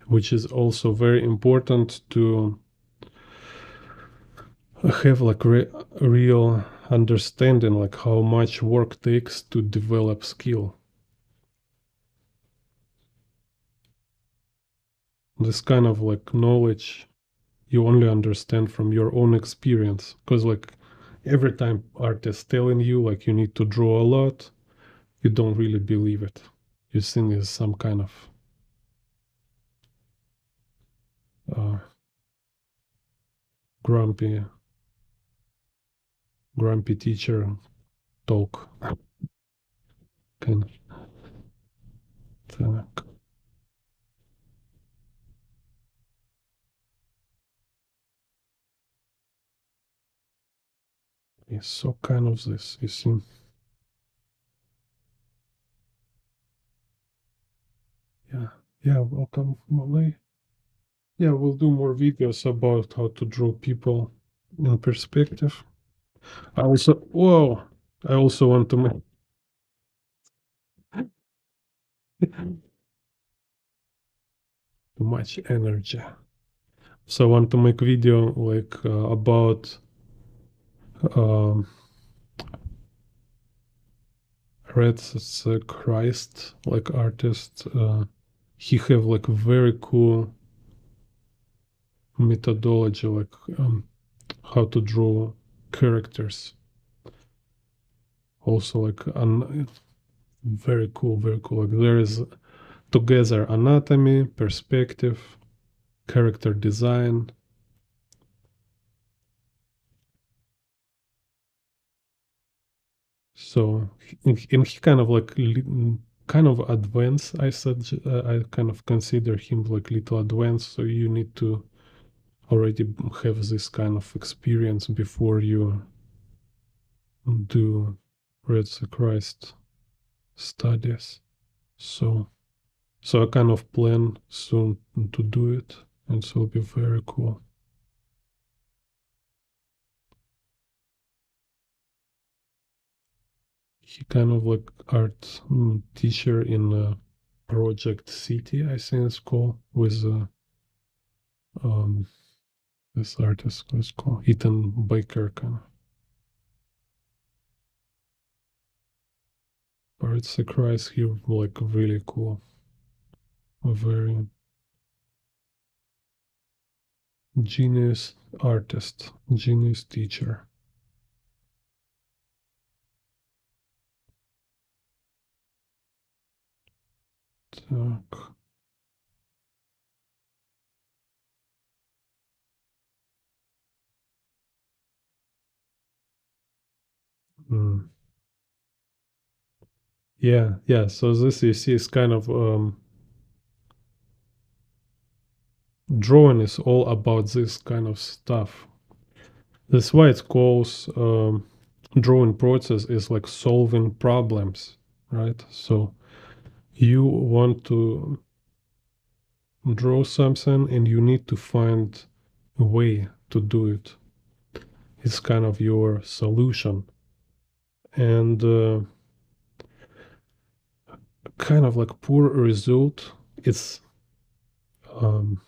which is also very important to have like real understanding like how much work takes to develop skill. This kind of like knowledge you only understand from your own experience, because like every time artist telling you like you need to draw a lot, you don't really believe it. You think it's some kind of uh, grumpy teacher talk kind of thing. It's so kind of this, you see. Yeah, yeah, welcome, Malay. Yeah, we'll do more videos about how to draw people in perspective. I also want to make too much energy. So I want to make video like about um, Red Christ, like artist. He have like very cool methodology, like how to draw characters. Also, like very cool, very cool. Like there is together anatomy, perspective, character design. So and he kind of like kind of advanced. I kind of consider him like little advanced. So you need to already have this kind of experience before you do Red Christ studies. So so I kind of plan soon to do it, and so it'll be very cool. He kind of like art teacher in Project City, I think it's called, with um, this artist, what's called Ethan Baker kind of. But it's a Christ here, like really cool, a very genius artist, genius teacher. Так. Mm. Yeah, yeah. So this you see is kind of drawing is all about this kind of stuff. That's why it calls drawing process is like solving problems, right? So you want to draw something and you need to find a way to do it. It's kind of your solution. And kind of like poor result, um,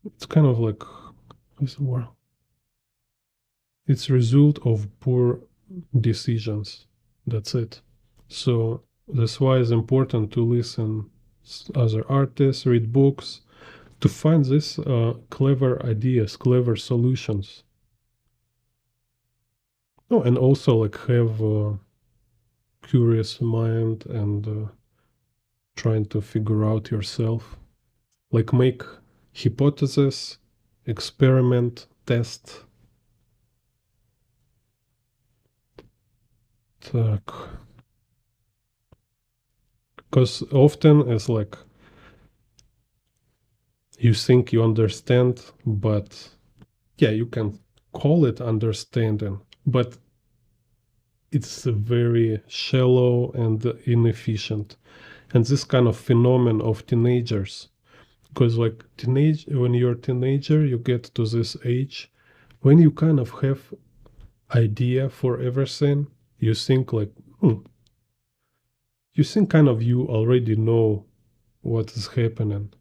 it's kind of like what's the word? It's result of poor decisions. That's it. So that's why it's important to listen other artists, read books, to find these clever ideas, clever solutions. Oh, and also like have a curious mind and trying to figure out yourself. Like make hypothesis, experiment, test. Так. Because often it's like you think you understand, but yeah, you can call it understanding, but it's very shallow and inefficient. And this kind of phenomenon of teenagers, because like when you're a teenager, you get to this age when you kind of have idea for everything. You think like, you think kind of you already know what is happening.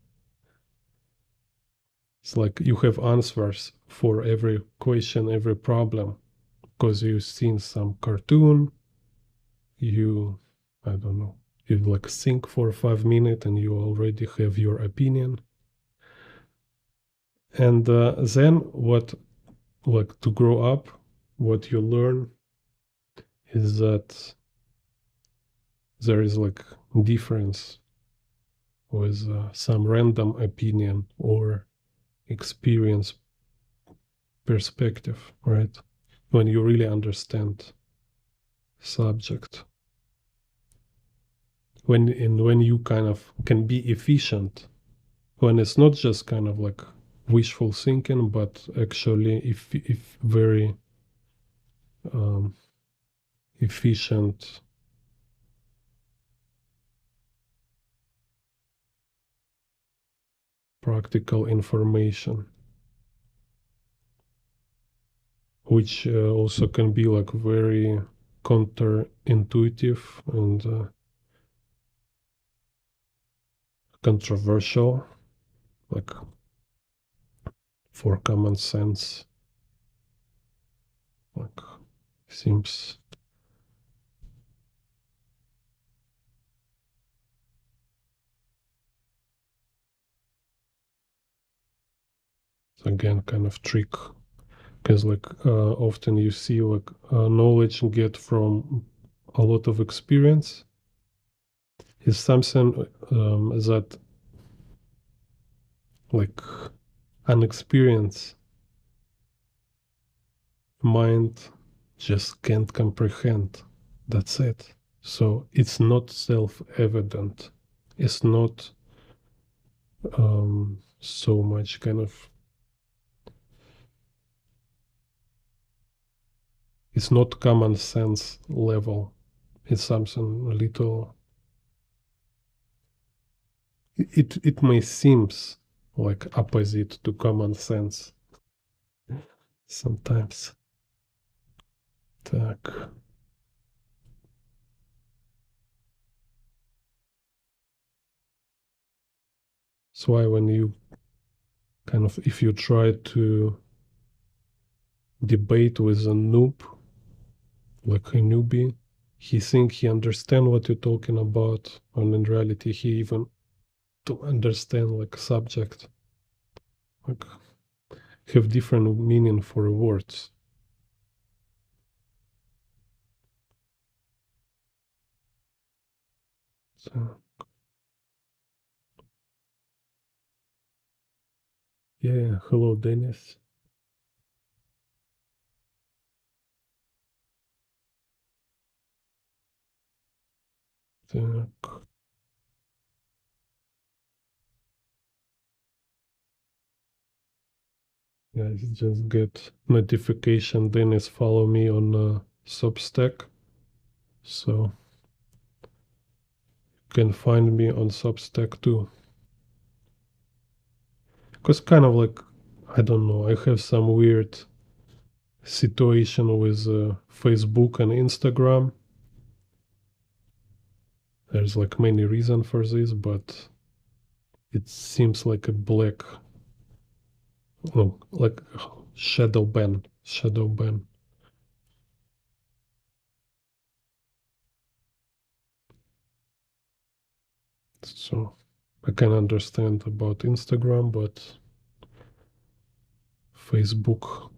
It's like you have answers for every question, every problem, because you've seen some cartoon, you, I don't know, you like think for 5 minutes and you already have your opinion. And then what, like to grow up, what you learn is that there is like difference with some random opinion or experience perspective, right? When you really understand subject. When you kind of can be efficient, when it's not just kind of like wishful thinking, but actually if very um, efficient practical information, which also can be like very counterintuitive and controversial, like for common sense, like seems again kind of trick, because like often you see like knowledge get from a lot of experience is something that like an experience mind just can't comprehend. That's it. So it's not self-evident. It's not so much kind of, it's not common sense level. It's something a little, it may seems like opposite to common sense sometimes. Так. That's why when you kind of, if you try to debate with a noob, like a newbie, he think he understand what you're talking about, and in reality, he even to understand like subject, like have different meaning for words. So yeah, hello, Dennis. Так. Guys, just get notification. Dennis, follow me on Substack, so you can find me on Substack too. Because kind of like, I don't know, I have some weird situation with Facebook and Instagram. There's like many reasons for this, but it seems like a black, no, like shadow ban, shadow ban. So I can understand about Instagram, but Facebook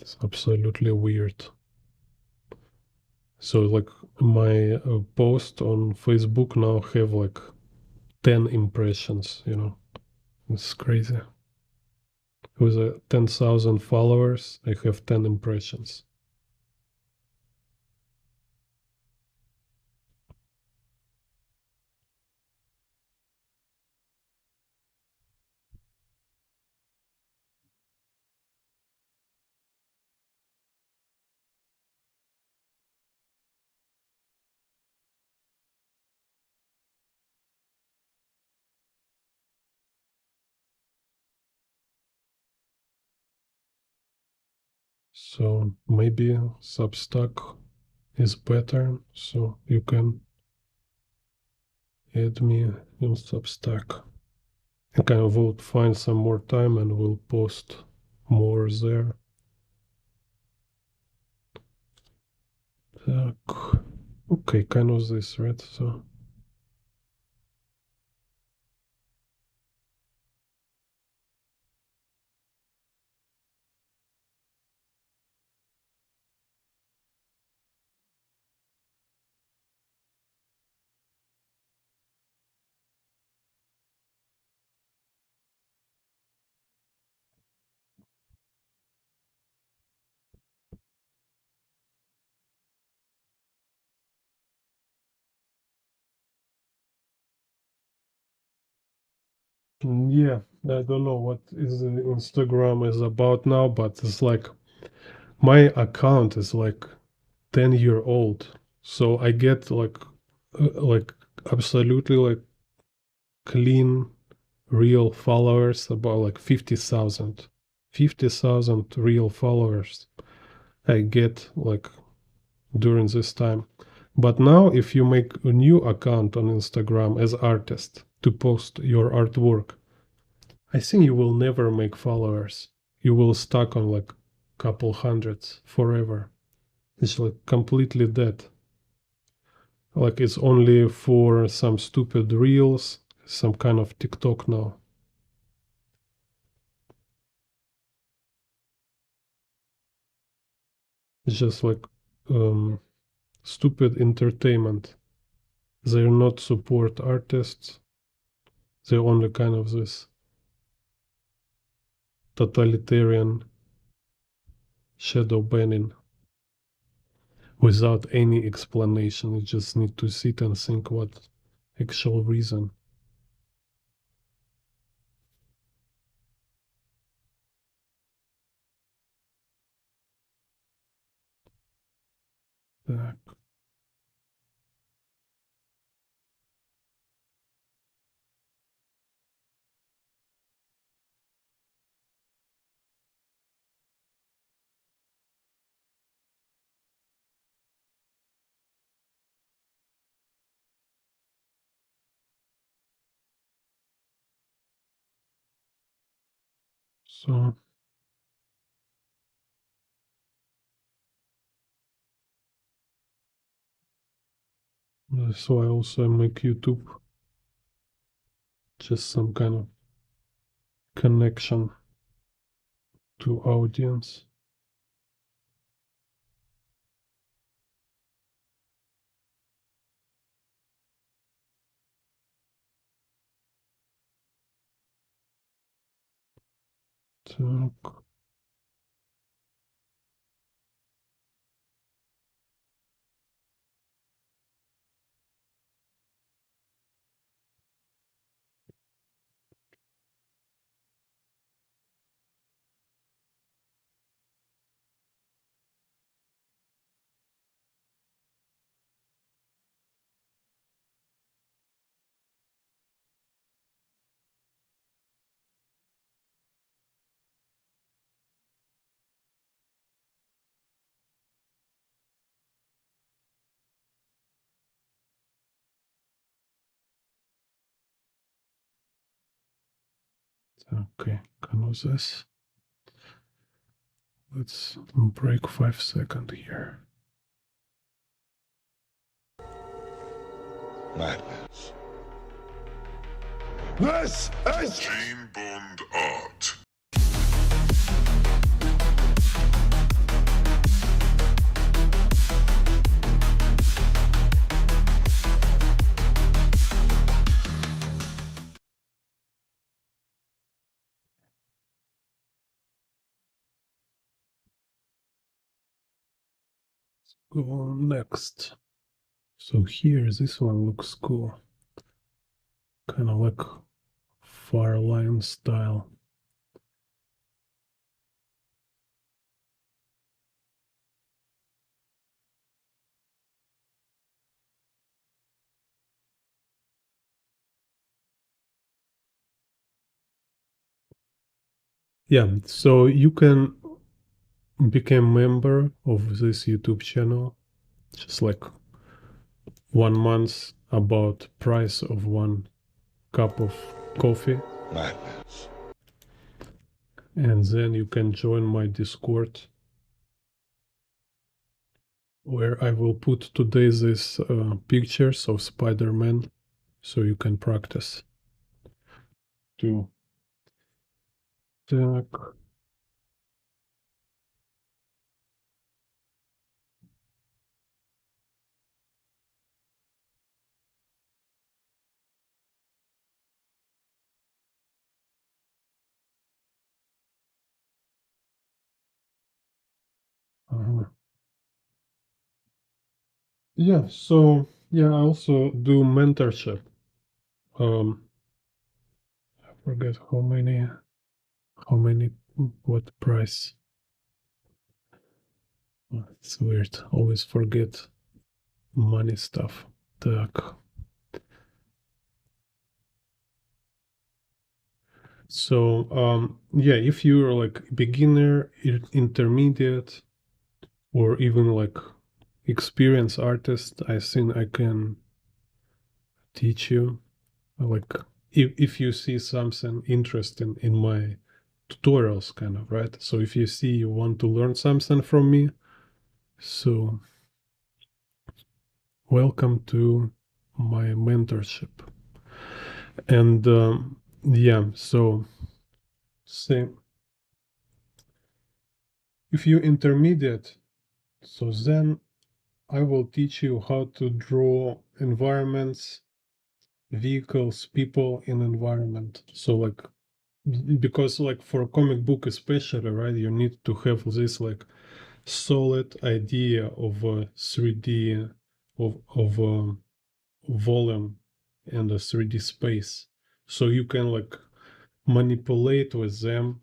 is absolutely weird. So like my post on Facebook now have like 10 impressions, you know. It's crazy. With 10,000 followers, I have 10 impressions. So maybe Substack is better. So you can add me in Substack. Okay, I will find some more time and we'll post more there. Okay, kind of this, right? So yeah, I don't know what is Instagram is about now, but it's like my account is like 10-year old, so I get like absolutely like clean real followers, about like 50,000 real followers I get like during this time. But now if you make a new account on Instagram as artist to post your artwork, I think you will never make followers. You will stuck on like couple hundreds forever. It's like completely dead. Like it's only for some stupid reels, some kind of TikTok now. It's just like um, stupid entertainment. They're not support artists. They're only kind of this totalitarian shadow banning without any explanation. You just need to sit and think what actual reason. Так, so that's why also I make YouTube, just some kind of connection to audience. Так, okay, kind of this. Let's break 5 seconds here. Madness. This is Jane Bond art. Go next. So here, this one looks cool. Kind of like far line style. Yeah, so you can became member of this YouTube channel, just like 1 month, about price of 1 cup of coffee. Madness. And then you can join my Discord, where I will put today these pictures of Spider-Man, so you can practice too. Так. Ага. Yeah, so yeah, I also do mentorship. I forget how many, what price. It's weird. Always forget money stuff. Так. So yeah, if you're like beginner, intermediate, or even like experienced artist, I think I can teach you. Like if you see something interesting in my tutorials, kind of, right? So if you see you want to learn something from me, so welcome to my mentorship. And yeah, so say if you intermediate, so then I will teach you how to draw environments, vehicles, people in environment. So like, because like for a comic book especially, right, you need to have this like solid idea of a 3D, of volume and a 3D space, so you can like manipulate with them,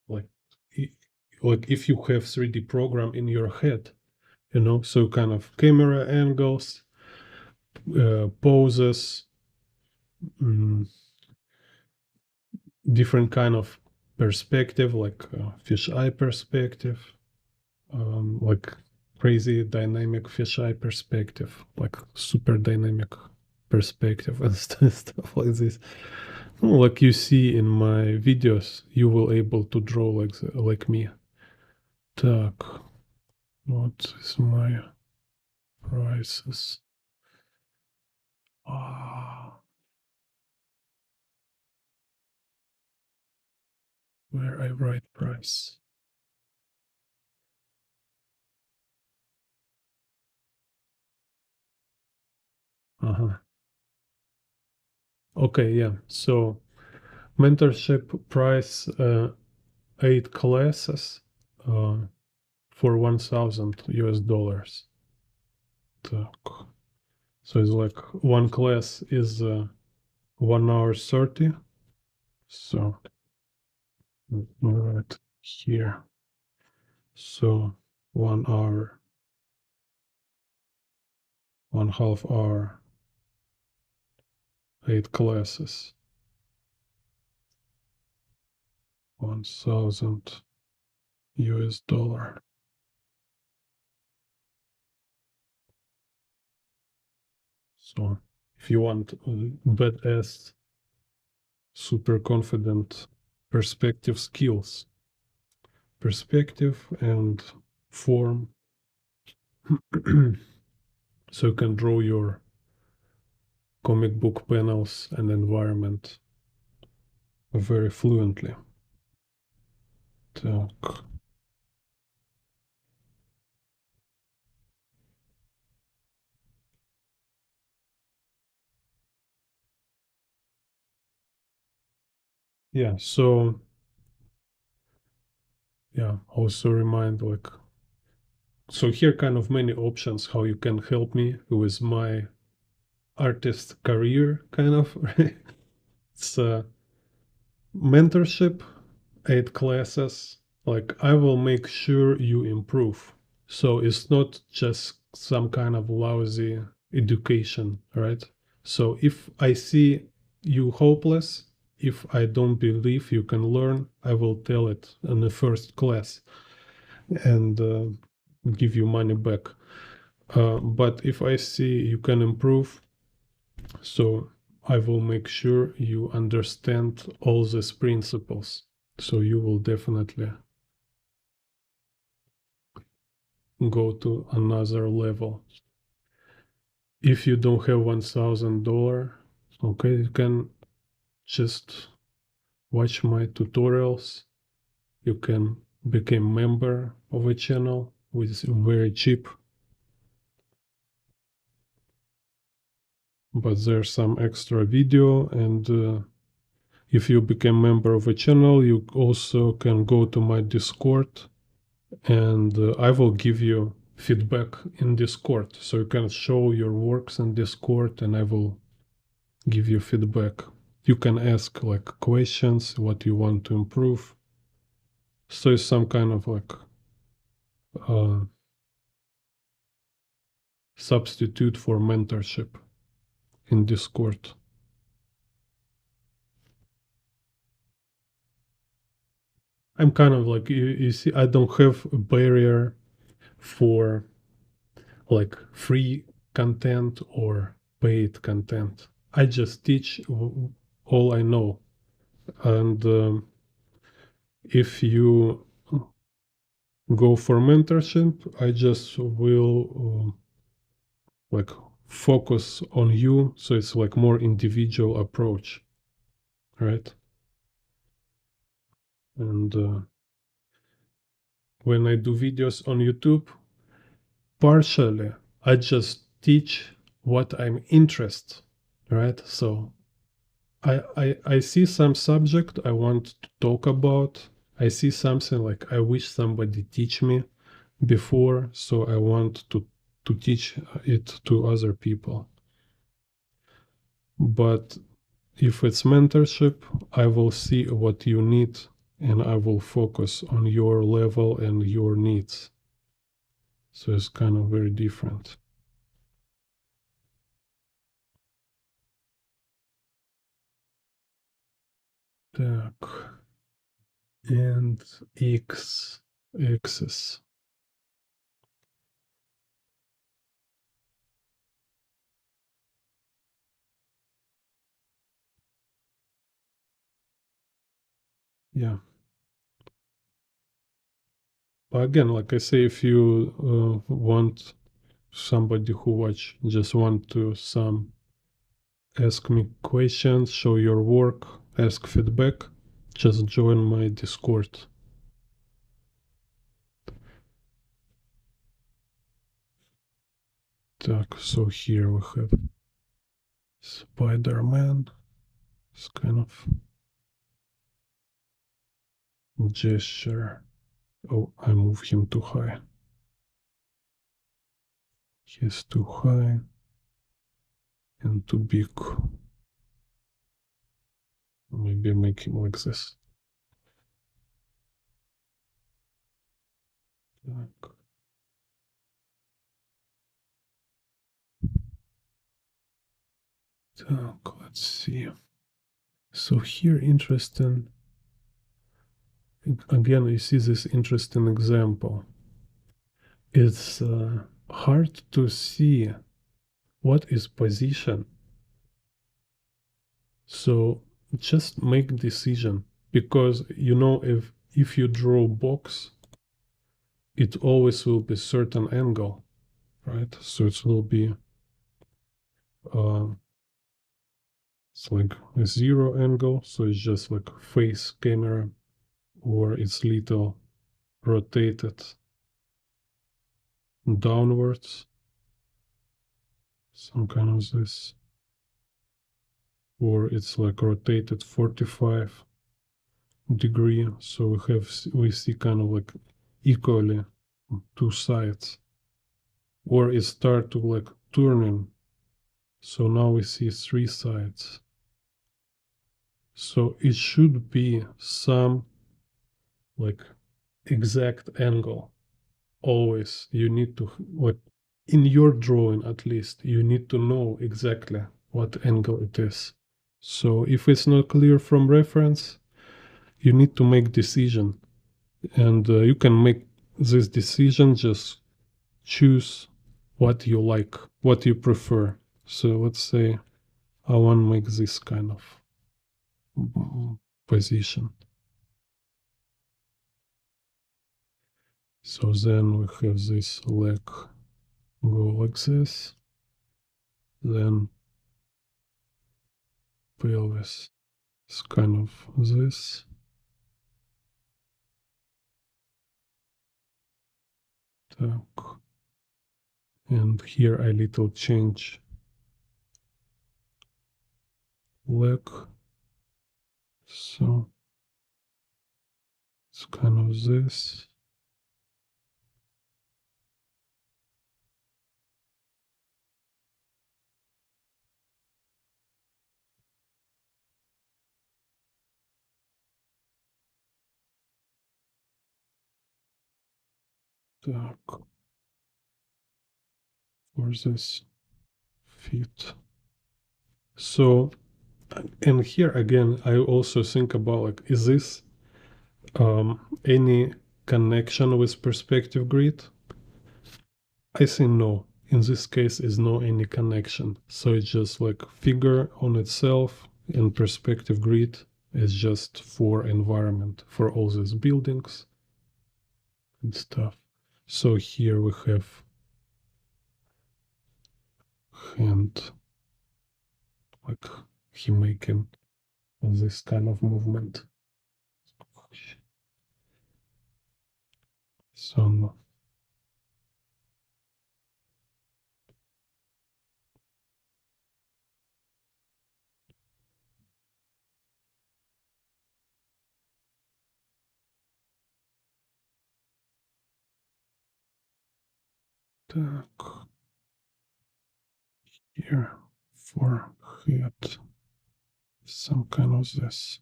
like like if you have 3D program in your head, so kind of camera angles, poses, mm, different kind of perspective, like fisheye perspective, like crazy dynamic fisheye perspective, like super dynamic perspective and stuff like this. Like you see in my videos, you will able to draw like me. Так, what is my prices? Where I write price. Uh-huh. Okay, yeah. So mentorship price, 8 classes, for $1,000. Так. So it's like one class is 1 hour 30. So right here. So 1 hour, 1/2 hour, 8 classes, $1,000. So if you want badass, super confident perspective skills, perspective and form, so you can draw your comic book panels and environment very fluently. Так. Yeah, so yeah, also remind like, so here kind of many options how you can help me with my artist career, kind of. Right? It's mentorship, 8 classes. Like I will make sure you improve. So it's not just some kind of lousy education, right? So if I see you hopeless, if I don't believe you can learn, I will tell it in the first class. and give you money back. But if I see you can improve, so I will make sure you understand all these principles. So you will definitely go to another level. If you don't have $1,000, okay, you can just watch my tutorials. You can become member of a channel with very cheap, but there's some extra video. And if you become member of a channel, you also can go to my Discord, and I will give you feedback in Discord. So you can show your works in Discord, and I will give you feedback. You can ask like questions, what you want to improve. So it's some kind of like uh, substitute for mentorship in Discord. I'm kind of like, you see, I don't have a barrier for like free content or paid content. I just teach all I know. And if you go for mentorship, I just will like focus on you. So it's like more individual approach, right? And when I do videos on YouTube, partially I just teach what I'm interested, right? So I see some subject I want to talk about. I see something like I wish somebody teach me before, so I want to teach it to other people. But if it's mentorship, I will see what you need and I will focus on your level and your needs. So it's kind of very different. Так, and axis. Yeah. But again, like I say, if you want somebody who just want to ask me questions, show your work, ask feedback, just join my Discord. Так, so here we have Spider-Man. It's kind of gesture. Oh, I move him too high. He's too high and too big. Maybe make him like this. Так. Так, let's see. So here, interesting. Again, you see this interesting example. It's hard to see what is position. So just make decision, because you know if you draw box, it always will be certain angle, right? So it will be it's like a zero angle, so it's just like face camera, or it's little rotated downwards, some kind of this, or it's like rotated 45 degree, so we see kind of like equally two sides, or it start to like turning, so now we see three sides. So it should be some like exact angle. Always you need to, like in your drawing at least, you need to know exactly what angle it is. So if it's not clear from reference, you need to make decision, and you can make this decision, just choose what you like, what you prefer. So let's say I want to make this kind of position. So then we have this leg go like this, then pelvis is kind of this. Так. And here I little change leg. So it's kind of this. Так. For this feet. So, and here again, I also think about like, is this any connection with perspective grid? I say no. In this case, is no any connection. So it's just like figure on itself, and perspective grid is just for environment, for all these buildings and stuff. So here we have hand, like he making this kind of movement. So так, here for head, some kind of this.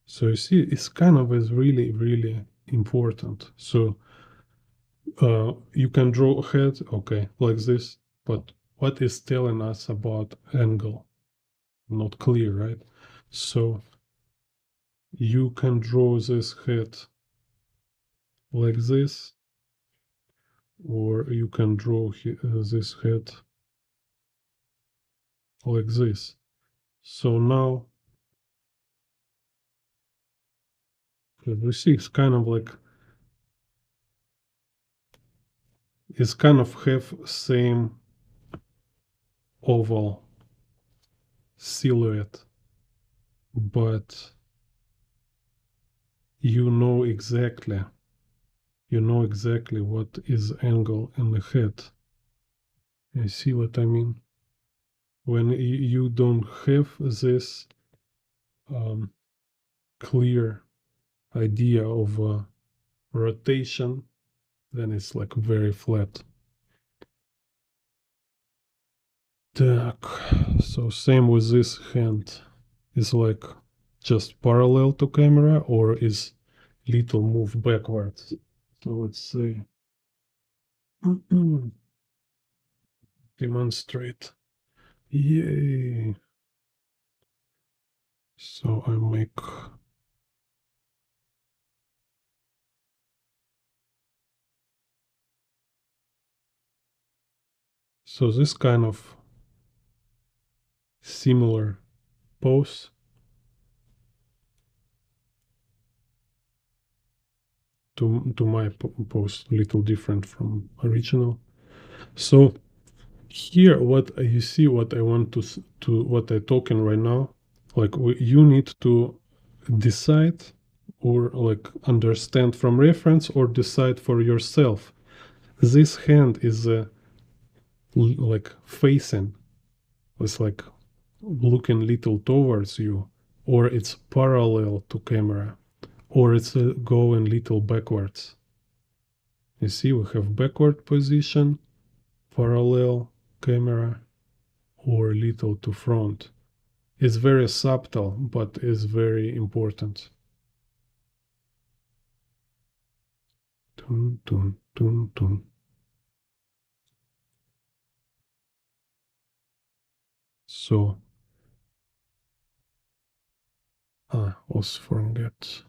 So you see, it's kind of is really, really important. So you can draw a head, okay, like this, but what is telling us about angle? Not clear, right? So you can draw this head like this, or you can draw this head like this. So now, you see, it's kind of have same oval silhouette, but you know exactly what is angle in the head. You see what I mean? When you don't have this clear idea of rotation, then it's like very flat. Так, so same with this hand. Is like just parallel to camera or is little move backwards. So let's say demonstrate. Yay. So I make so this kind of similar pose to my pose, little different from original. So here, what you see, what I want to what I talking right now, like you need to decide or like understand from reference or decide for yourself. This hand is like facing, it's like looking little towards you, or it's parallel to camera, or it's going little backwards. You see, we have backward position, parallel camera, or little to front. It's very subtle, but is very important. Dun, dun, dun, dun. So, also forget.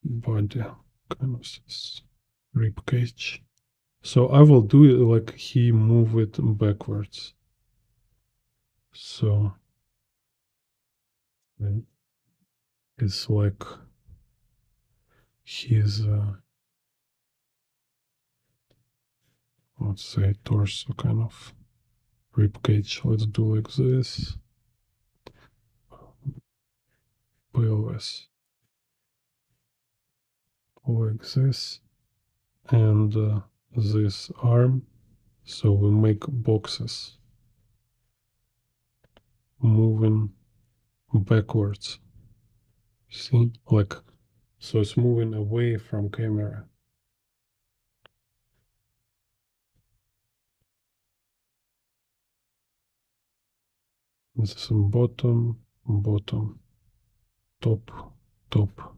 body, kind of this rib cage. So I will do it like he move it backwards. So it's like his let's say torso kind of rib cage. Let's do like this. pelvis like this, and this arm. So we make boxes moving backwards. See, like, so it's moving away from camera. This is bottom, bottom, top, top.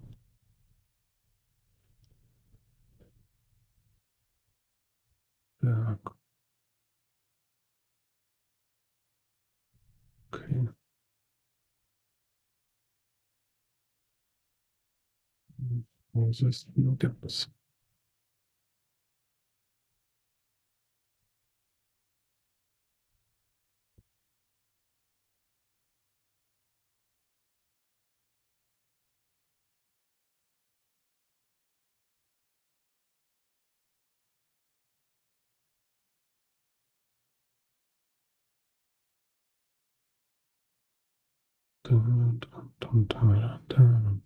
Так, okay. All this buildings. Dun, dun, dun, dun, dun.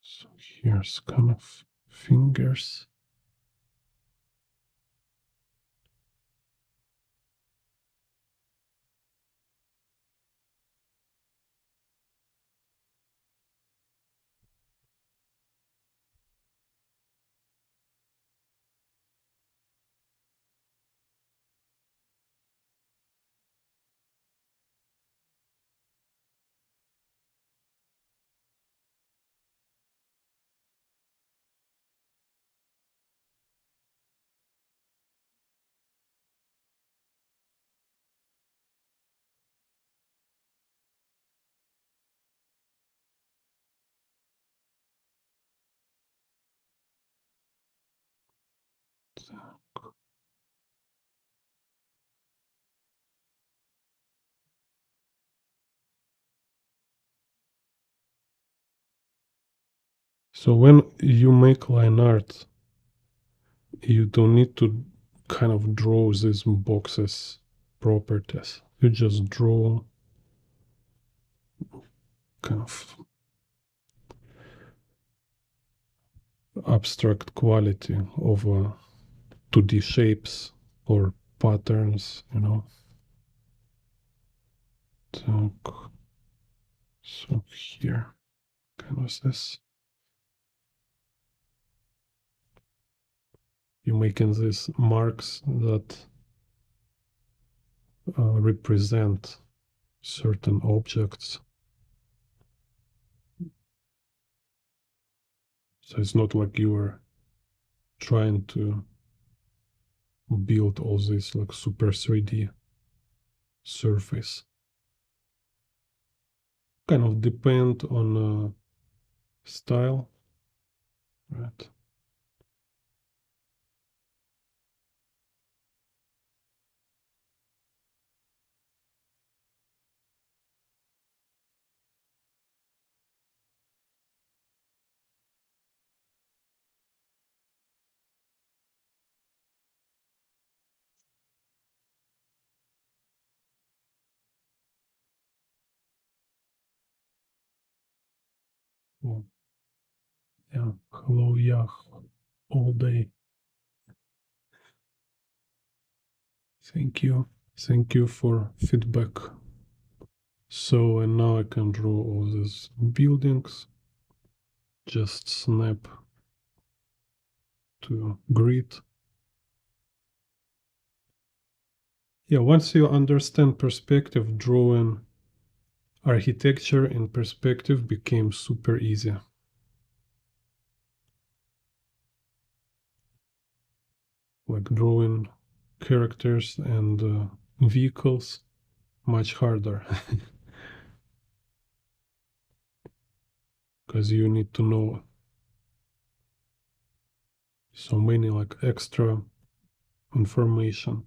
So here's kind of fingers. So when you make line art, you don't need to kind of draw these boxes properties. You just draw kind of abstract quality of 2D shapes or patterns, you know. Так. So here, kind of this. You're making these marks that represent certain objects. So it's not like you are trying to build all this like super 3D surface. Kind of depend on style, right? Oh, yeah, hello, yeah, all day. Thank you. Thank you for feedback. So, and now I can draw all these buildings. Just snap to grid. Yeah, once you understand perspective, drawing architecture in perspective became super easy. Like drawing characters and vehicles, much harder. Because you need to know so many like extra information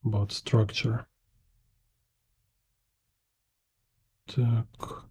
about structure. Так.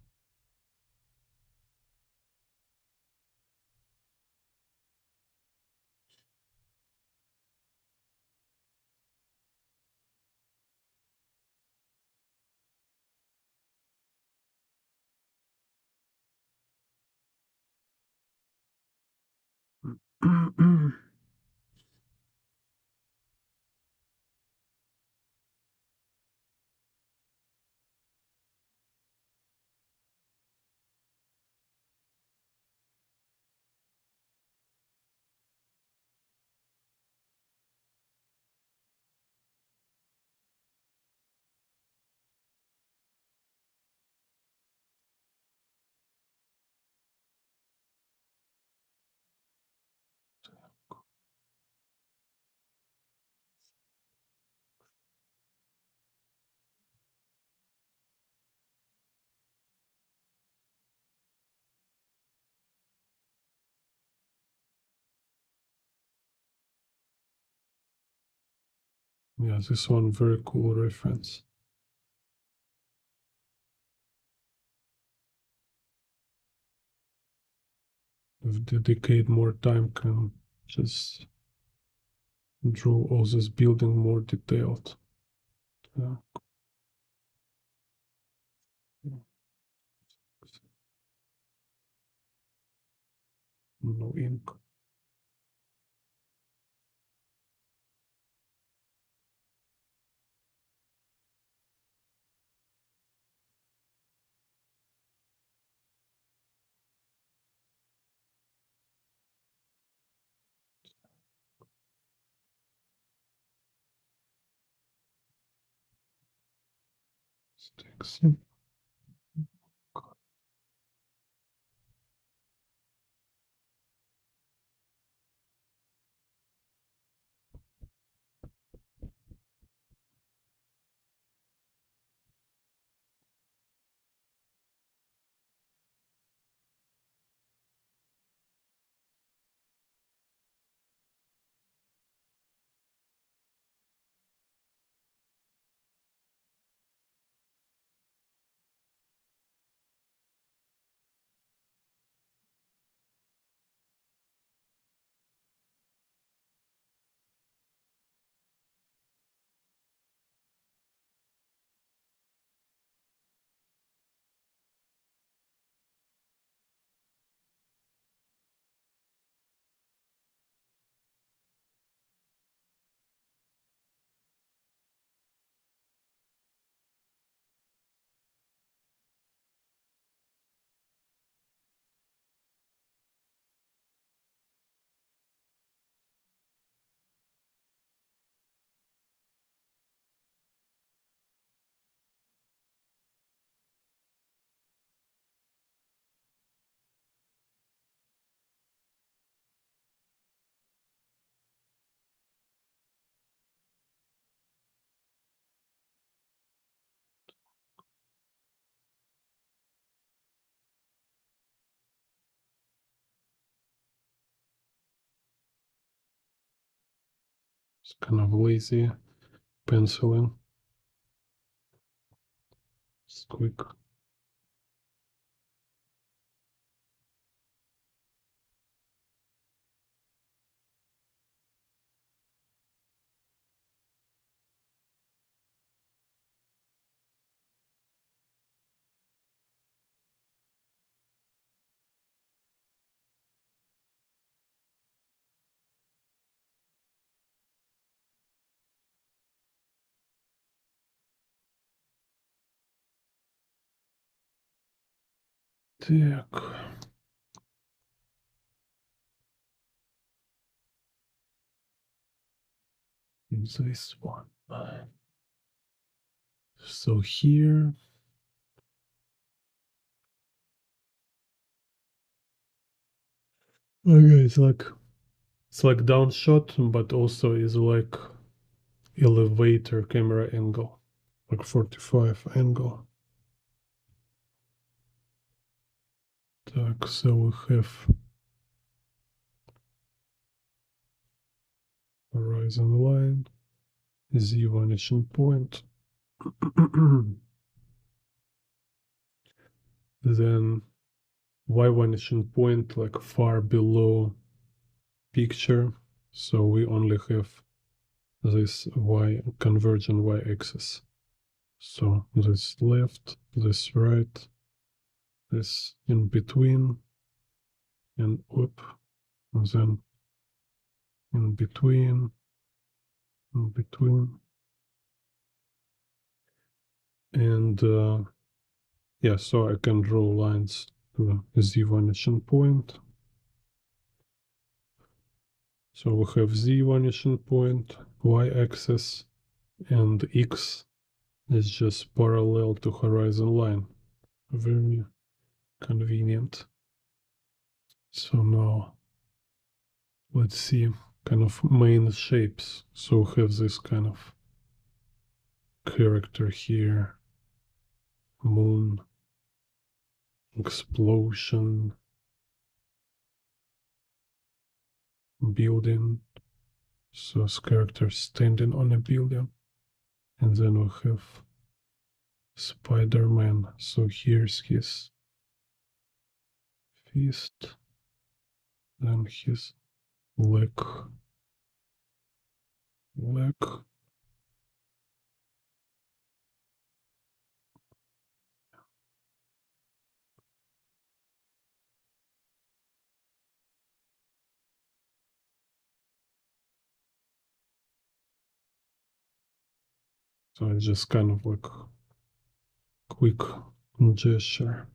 Yeah, this one very cool reference. If dedicate more time, can just draw all this building more detailed. Yeah. No ink. Sticks. It's kind of lazy penciling. It's quick. Так. this one. So here, okay, it's like downshot, but also is like elevator camera angle, like 45 angle. Так, so we have horizon line, Z vanishing point. Then Y vanishing point like far below picture. So we only have this Y convergent Y axis. So this left, this right, this in between, and up, and then in between, in between. And yeah, so I can draw lines to Z vanishing point. So we have Z vanishing point, Y axis, and X is just parallel to horizon line. Very convenient. So now let's see kind of main shapes. So we have this kind of character here, moon, explosion, building. So this character standing on a building. And then we have Spider-Man. So here's his fist, then his leg. So it's just kind of like quick gesture.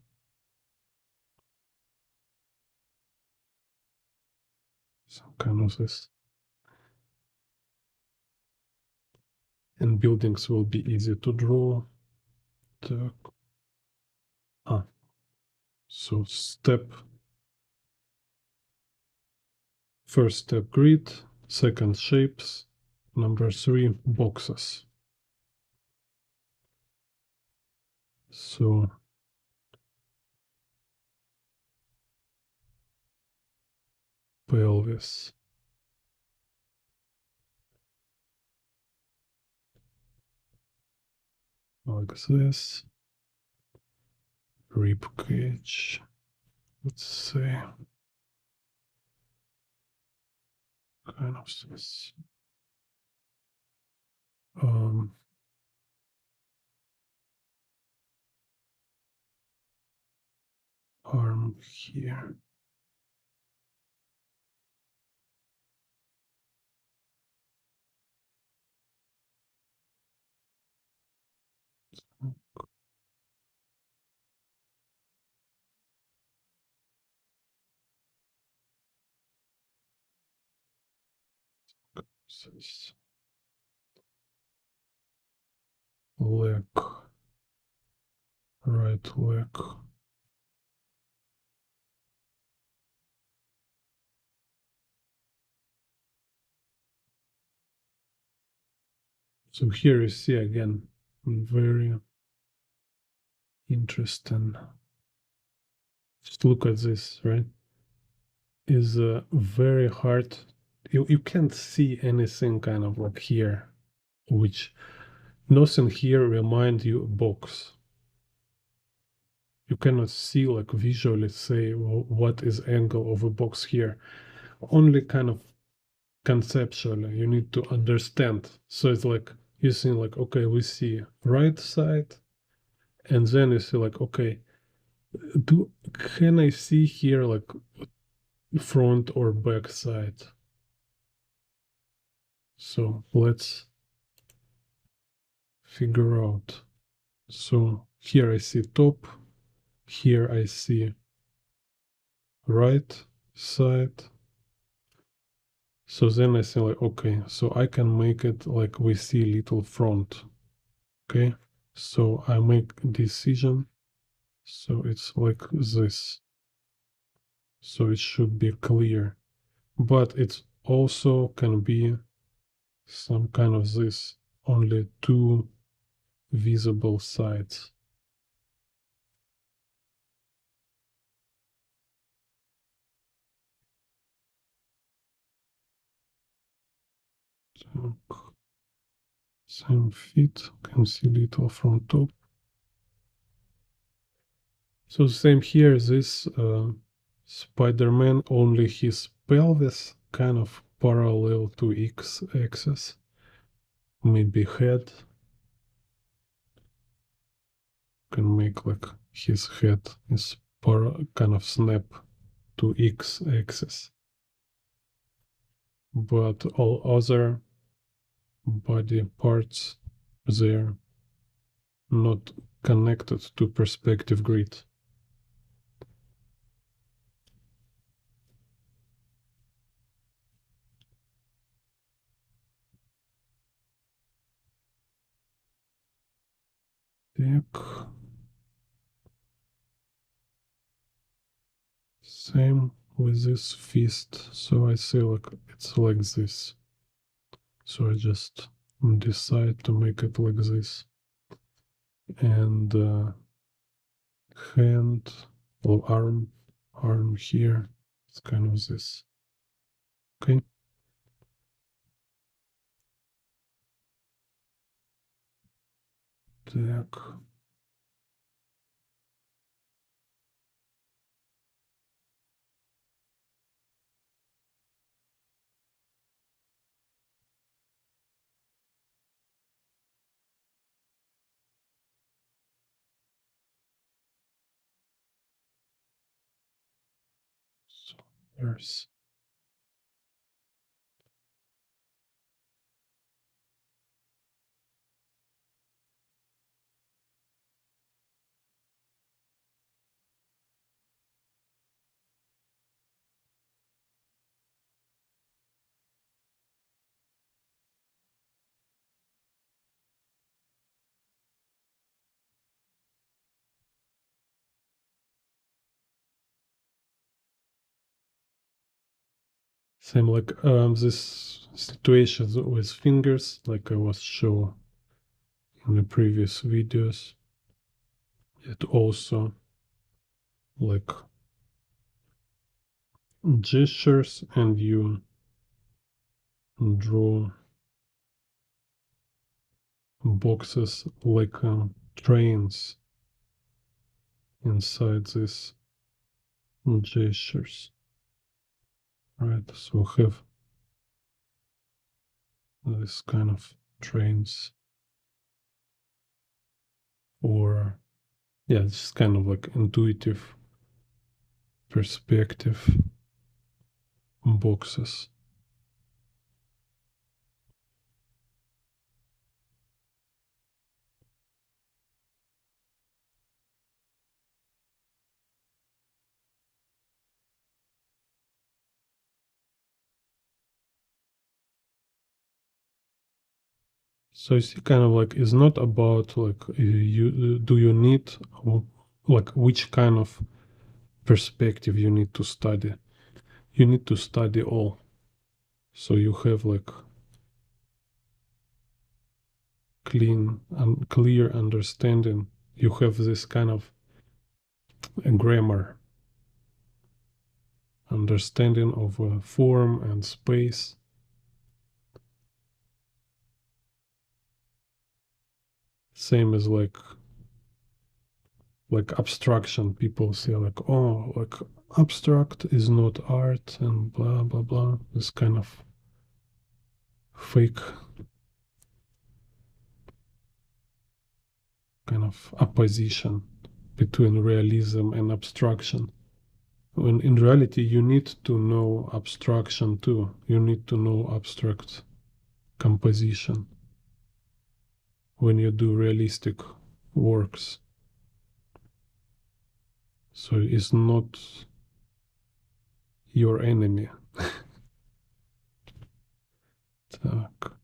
So kind of this. And buildings will be easy to draw. So first step grid, second shapes, number 3 boxes. So pelvis, like this, rib cage, let's say, kind of this. Arm here. This leg, right leg. So here you see again, very interesting. Just look at this, right? Is very hard. You can't see anything kind of like here, which nothing here remind you a box. You cannot see like visually say what is angle of a box here. Only kind of conceptually you need to understand. So it's like you see like, okay, we see right side, and then you see like, okay, can I see here like front or back side? So let's figure out. So here I see top, here I see right side, So then I say like, okay, so I can make it like we see little front. Okay, so I make decision. So it's like this. So it should be clear, but it also can be some kind of this, only two visible sides. So same fit, can see little from top. So same here, this Spider-Man, only his pelvis kind of parallel to x-axis. Maybe head. Can make like his head is kind of snap to x-axis. But all other body parts, they're not connected to perspective grid. Так. Same with this fist. So I say like it's like this. So I just decide to make it like this. And hand or arm here. It's kind of this. Okay. Так. So there's same like this situation with fingers, like I was show in the previous videos. It also like gestures, and you draw boxes like trains inside these gestures, right? So have this kind of trains, or yeah, it's kind of like intuitive perspective boxes. So it's kind of like it's not about like you do you need like which kind of perspective you need to study. You need to study all. So you have like clean and clear understanding. You have this kind of a grammar understanding of form and space. Same as like abstraction. People say like, oh, like abstract is not art and blah blah blah. This kind of fake kind of opposition between realism and abstraction. When in reality you need to know abstraction too. You need to know abstract composition when you do realistic works. So it's not your enemy. Так.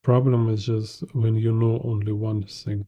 Problem is just when you know only one thing.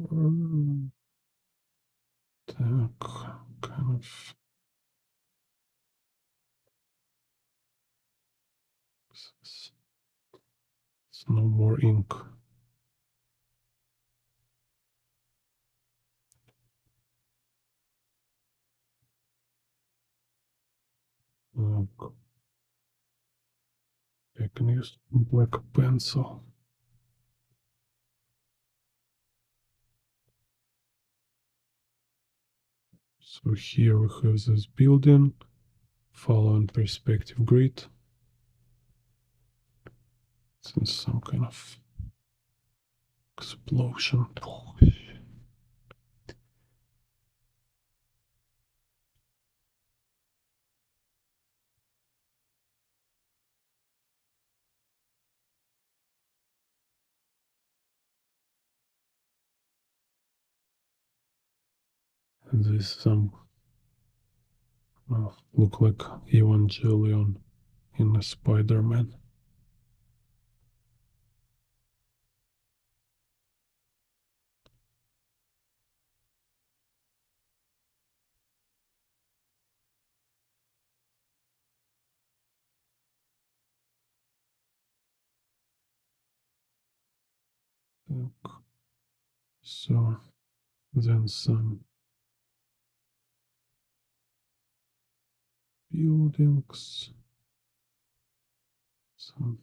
М, Так, kind of. It's no more ink. Так, I can use black pencil. So here we have this building, following perspective grid. It's some kind of explosion. And this some look like Evangelion in a Spider-Man. So then some buildings, some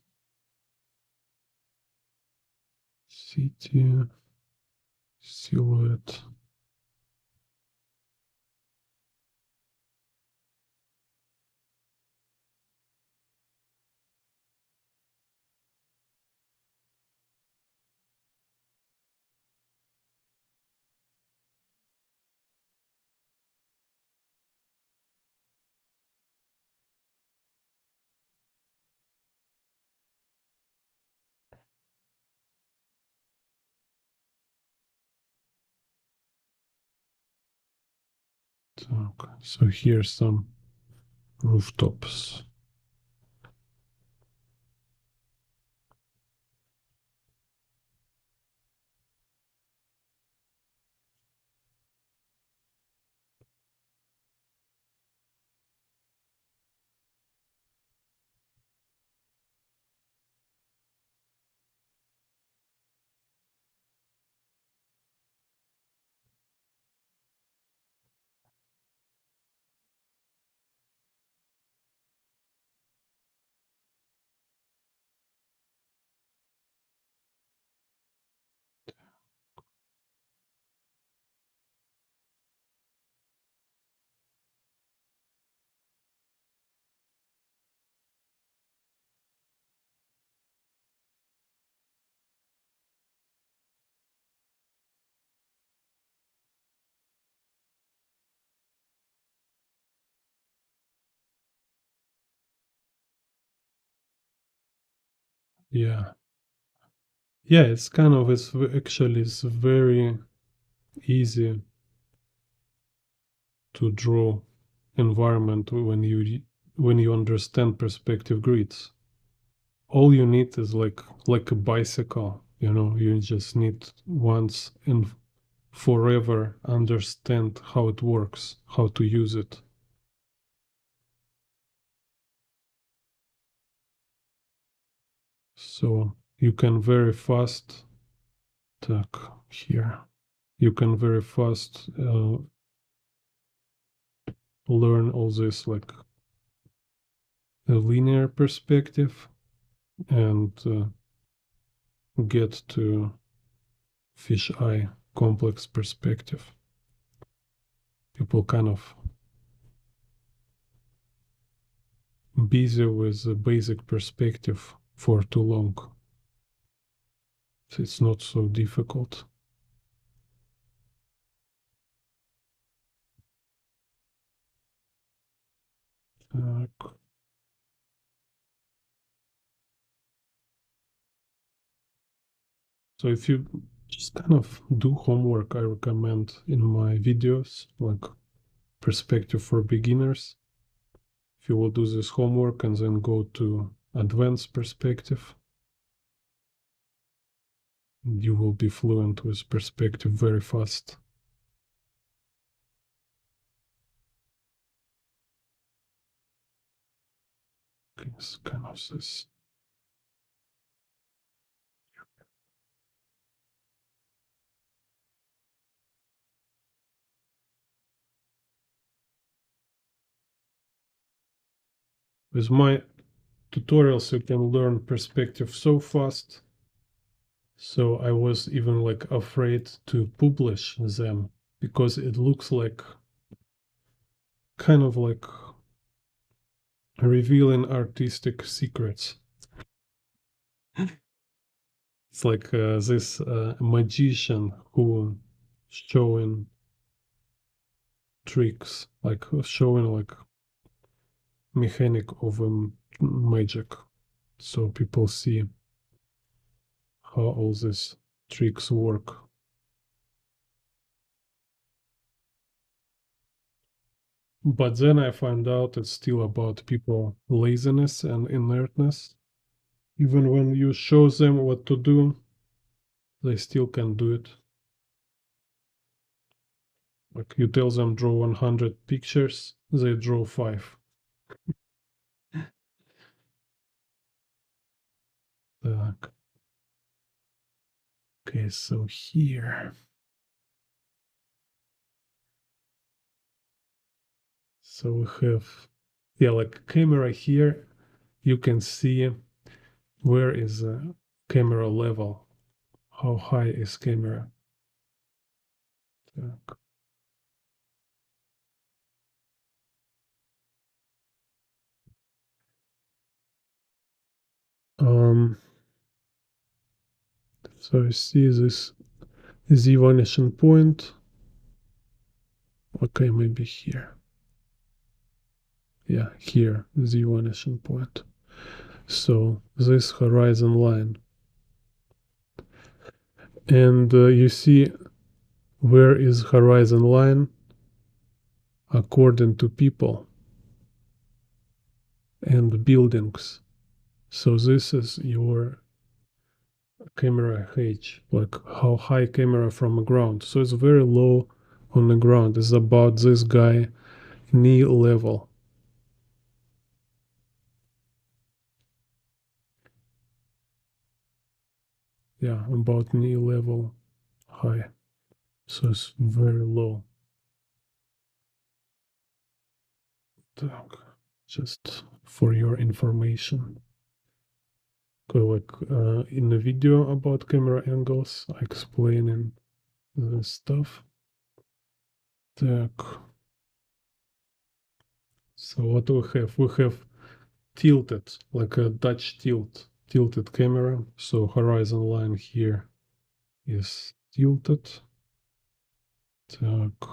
city silhouette. So here's some rooftops. Yeah. Yeah, it's kind of actually it's very easy to draw environment when you understand perspective grids. All you need is like a bicycle, you just need once and forever understand how it works, how to use it. So you can very fast here. You can very fast learn all this like a linear perspective and get to fisheye complex perspective. People kind of busy with the basic perspective for too long. So it's not so difficult. So if you just kind of do homework, I recommend in my videos, like perspective for beginners. If you will do this homework and then go to advanced perspective, you will be fluent with perspective very fast. Okay, it's kind of this. With my tutorials, you can learn perspective so fast. So I was even like afraid to publish them because it looks like kind of like revealing artistic secrets. It's like this magician who showing tricks, like showing like mechanic of magic, so people see how all these tricks work. But then I find out it's still about people laziness and inertness. Even when you show them what to do, they still can't do it. Like you tell them draw 100 pictures, they draw 5. Okay, so here. So we have, yeah, like camera here, you can see where is the camera level, how high is camera. Так. So you see this Z vanishing point. Okay, maybe here. Yeah, here, Z vanishing point. So this horizon line. And you see where is horizon line according to people and buildings. So this is your camera H, like how high camera from the ground. So it's very low on the ground. It's about this guy knee level. Yeah, about knee level high. So it's very low. Just for your information. Like in the video about camera angles, I explaining this stuff. Так. So what do we have? We have tilted, like a Dutch tilted camera. So horizon line here is tilted. Так.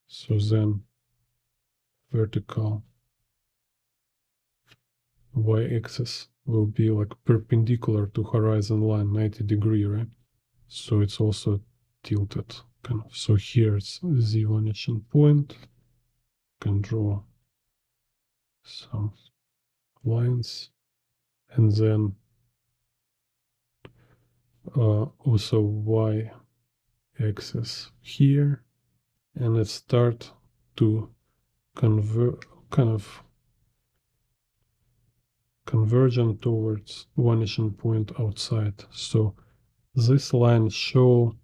So then vertical y-axis will be like perpendicular to horizon line 90-degree, right? So it's also tilted kind of. So here it's Z vanishing point. Can draw some lines and then also y-axis here, and it start to convert kind of convergent towards vanishing point outside. So this line show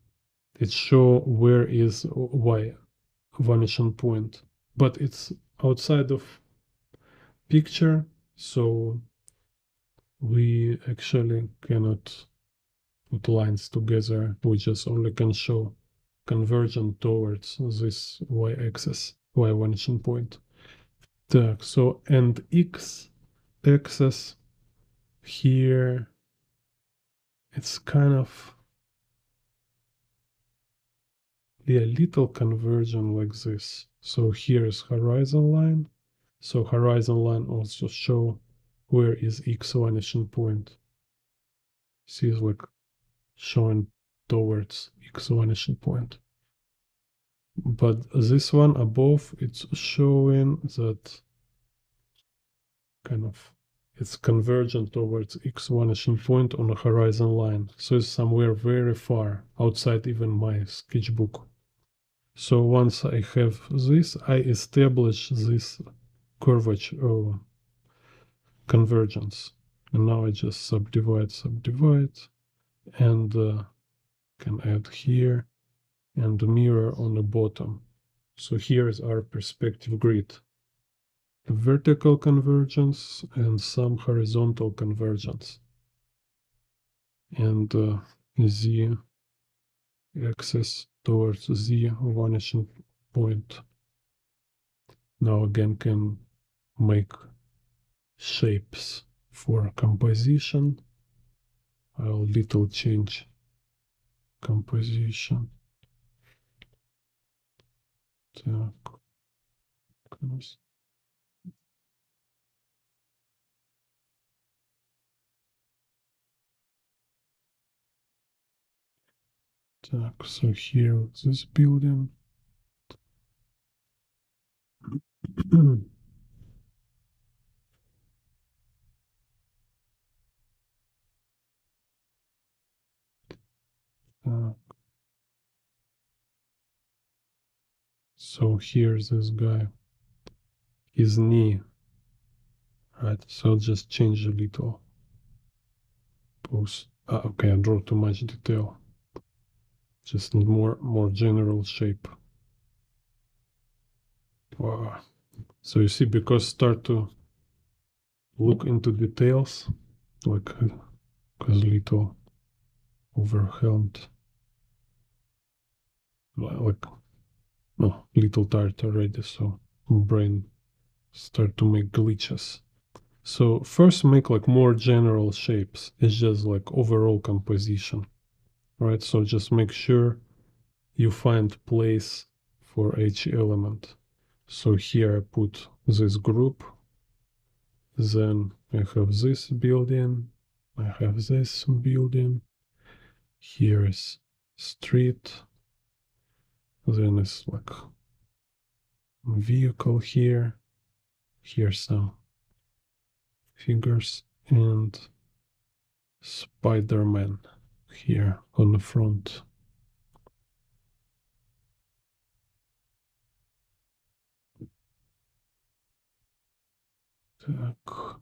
where is y vanishing point, but it's outside of picture, so we actually cannot put lines together. We just only can show conversion towards this y-axis, y-vanishing point. Так, so, and x-axis here, it's kind of a little conversion like this. So here is horizon line. So horizon line also show where is x vanishing point. See, it's like showing towards x vanishing point. But this one above, it's showing that kind of it's convergent towards x vanishing point on a horizon line. So it's somewhere very far outside even my sketchbook. So once I have this, I establish this curvature convergence. And now I just subdivide, and can add here and mirror on the bottom. So here is our perspective grid. Vertical convergence and some horizontal convergence. And z axis towards z vanishing point. Now again can make shapes for composition. I'll little change composition. Так. Так, so here this building. So here's this guy, his knee, right? So just change a little pose. Okay, I draw too much detail. Just need more general shape. Wow. So you see, because start to look into details, like because little overwhelmed, like no, little tired already. So brain start to make glitches. So first make like more general shapes. It's just like overall composition, right? So just make sure you find place for each element. So here I put this group, then I have this building, I have this building, here is street, then it's like vehicle here, here's some figures, and Spiderman here on the front. Так.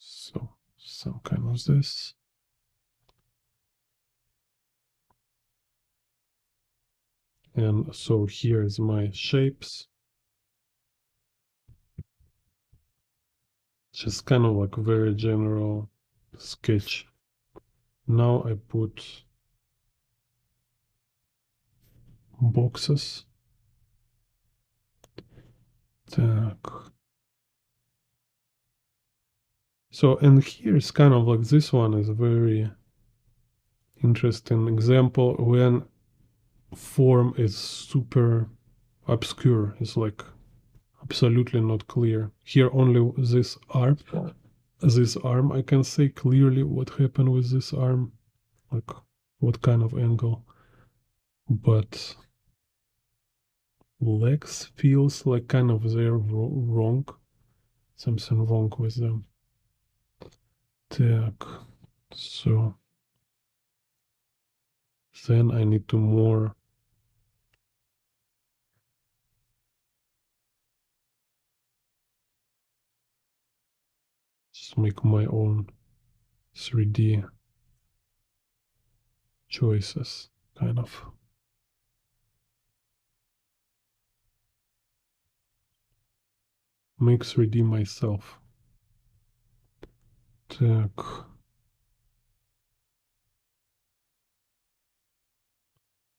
So some kind of this. And so here is my shapes. Just kind of like very general sketch. Now I put boxes. Так. So, and here it's kind of like this one is a very interesting example when form is super obscure. It's like absolutely not clear. Here only this arm, I can say clearly what happened with this arm, like what kind of angle. But legs feels like kind of they're wrong. Something wrong with them. Так, so then I need to more just make my own 3D choices, kind of. Make 3D myself. Так.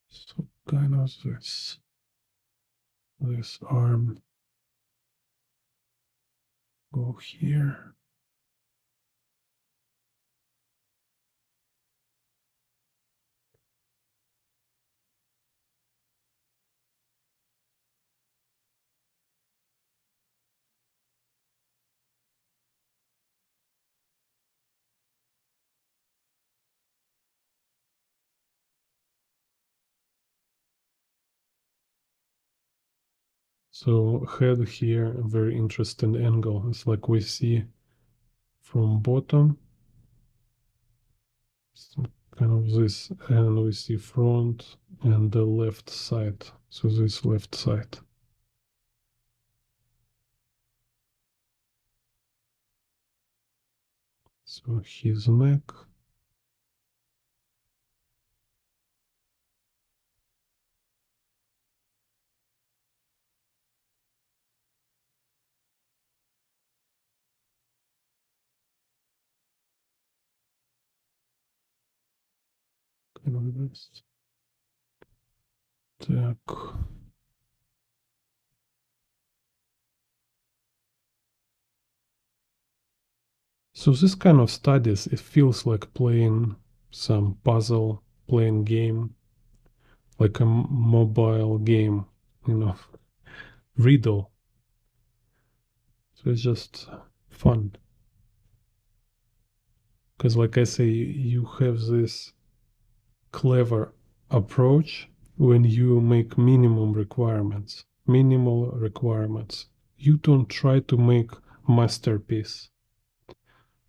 So kind of this arm go here. So head here, a very interesting angle. It's like we see from bottom, so kind of this, and we see front and the left side. So this left side. So his neck. Kind of this. Так. So this kind of studies, it feels like playing some puzzle, playing game, like a mobile game, you know, riddle. So it's just fun. Because like I say, you have this clever approach when you make minimum requirements, minimal requirements. You don't try to make masterpiece.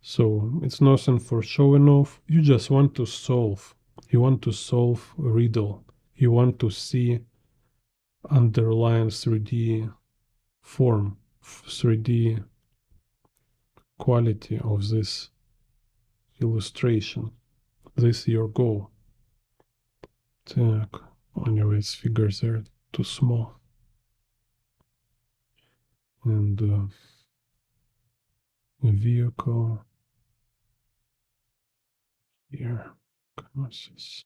So it's nothing for showing off. You just want to solve. You want to solve a riddle. You want to see underlying 3D form, 3D quality of this illustration. This is your goal. Так, anyways, figures are too small. And vehicle here. What's this?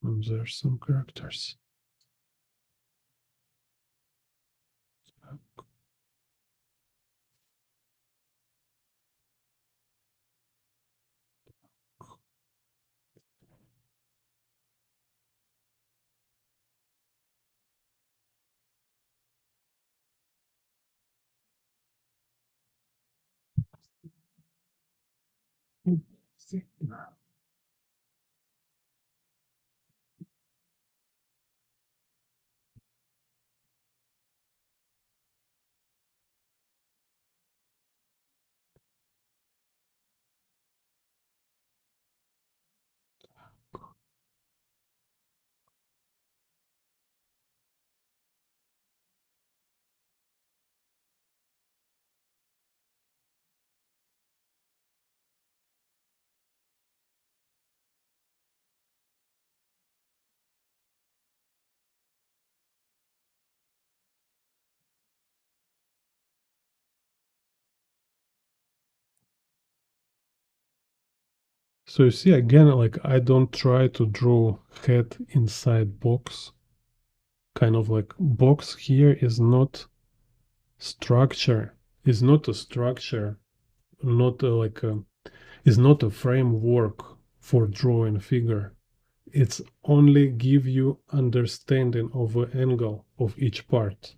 And there's some characters. So you see again, like I don't try to draw head inside box. Kind of like box here is not structure, is not a structure, not like a, is not a framework for drawing figure. It's only give you understanding of the angle of each part.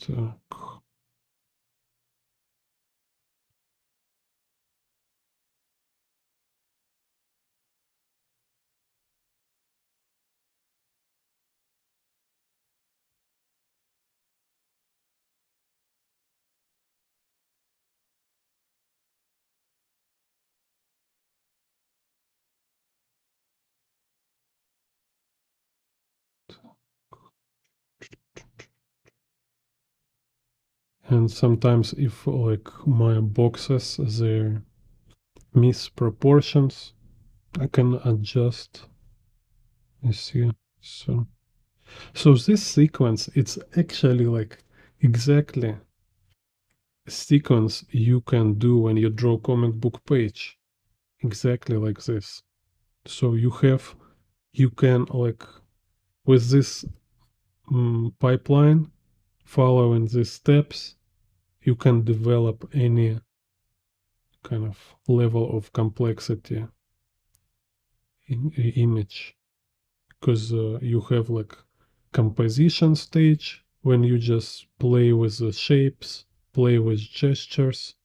Так. And sometimes if like my boxes, they're misproportions, I can adjust. You see, so this sequence, it's actually like exactly a sequence you can do when you draw comic book page, exactly like this. So you can like with this pipeline, following these steps, you can develop any kind of level of complexity in image, because you have like composition stage when you just play with the shapes, play with gestures,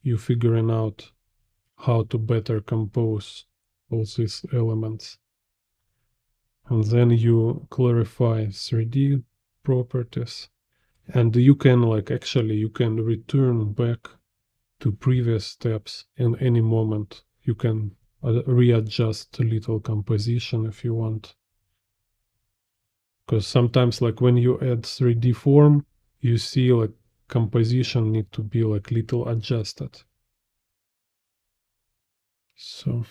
you figuring out how to better compose all these elements. And then you clarify 3D properties. And you can like actually you can return back to previous steps in any moment. You can readjust a little composition if you want. Because sometimes like when you add 3D form, you see like composition need to be like little adjusted. So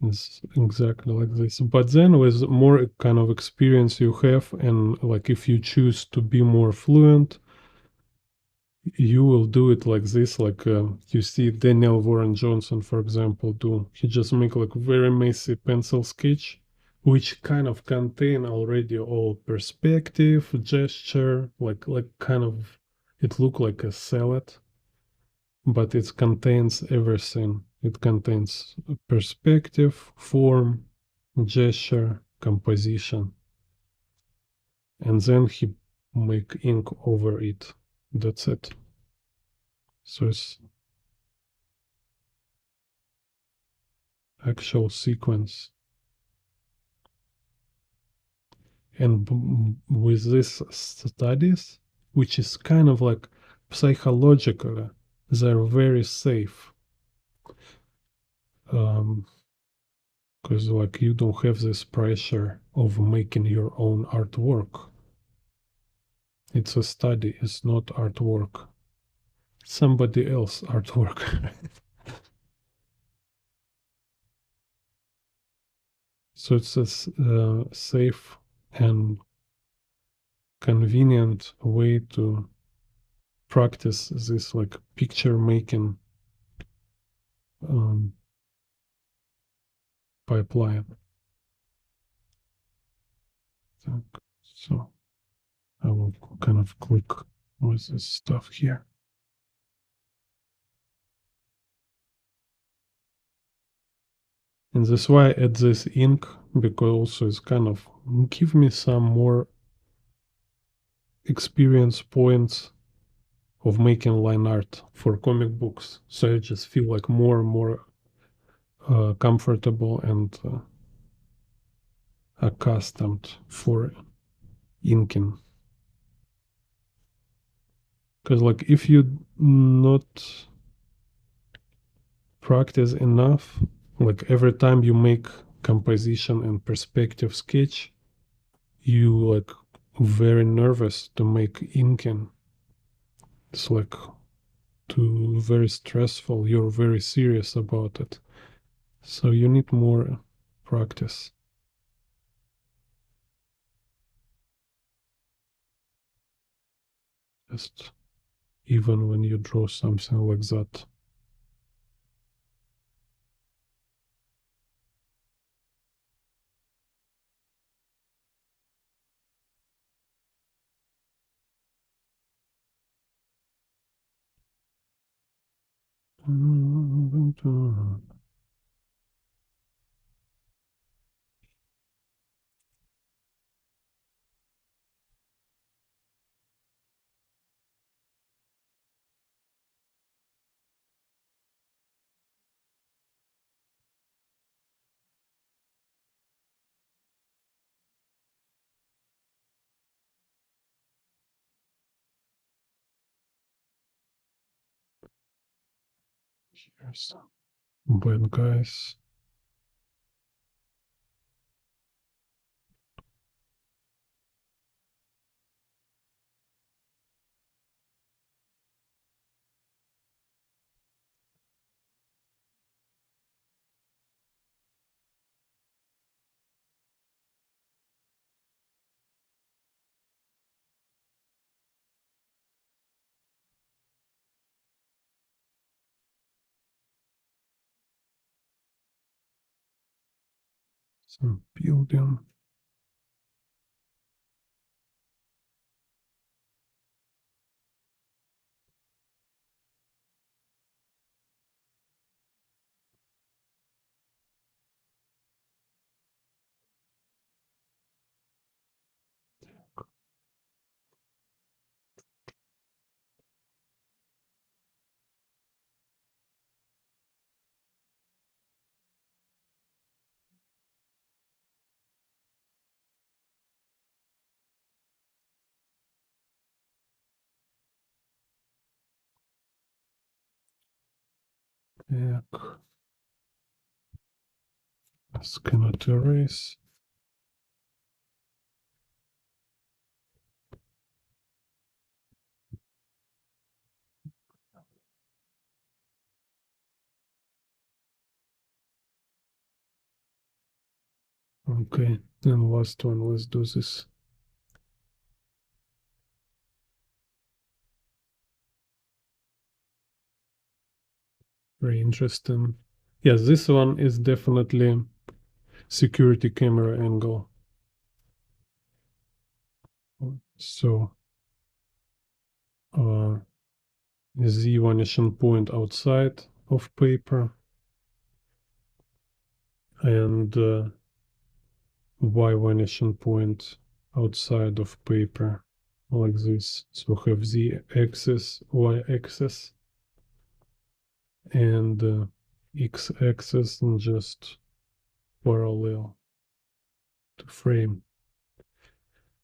it's exactly like this. But then with more kind of experience you have, and like if you choose to be more fluent, you will do it like this. Like you see Daniel Warren Johnson, for example, do. He just make like very messy pencil sketch, which kind of contain already all perspective, gesture, like kind of it look like a salad, but it contains everything. It contains perspective, form, gesture, composition, and then he make ink over it. That's it. So it's actual sequence. And with these studies, which is kind of like psychologically, they're very safe. Because like you don't have this pressure of making your own artwork. It's a study, it's not artwork. Somebody else artwork. So it's a safe and convenient way to practice this like picture making um, pipeline. So I will kind of click with this stuff here. And that's why I add this ink, because also it's kind of give me some more experience points of making line art for comic books. So I just feel like more and more comfortable and accustomed for inking. Because like if you not practice enough, like every time you make composition and perspective sketch, you like very nervous to make inking. It's like too very stressful. You're very serious about it. So you need more practice. Just even when you draw something like that. Here's bad guys. Some building. Так, cannot erase. Okay, then last one, let's do this. Very interesting. Yes, this one is definitely security camera angle. So Z vanishing point outside of paper and Y vanishing point outside of paper like this. So have Z axis, Y axis, and X axis and just parallel to frame.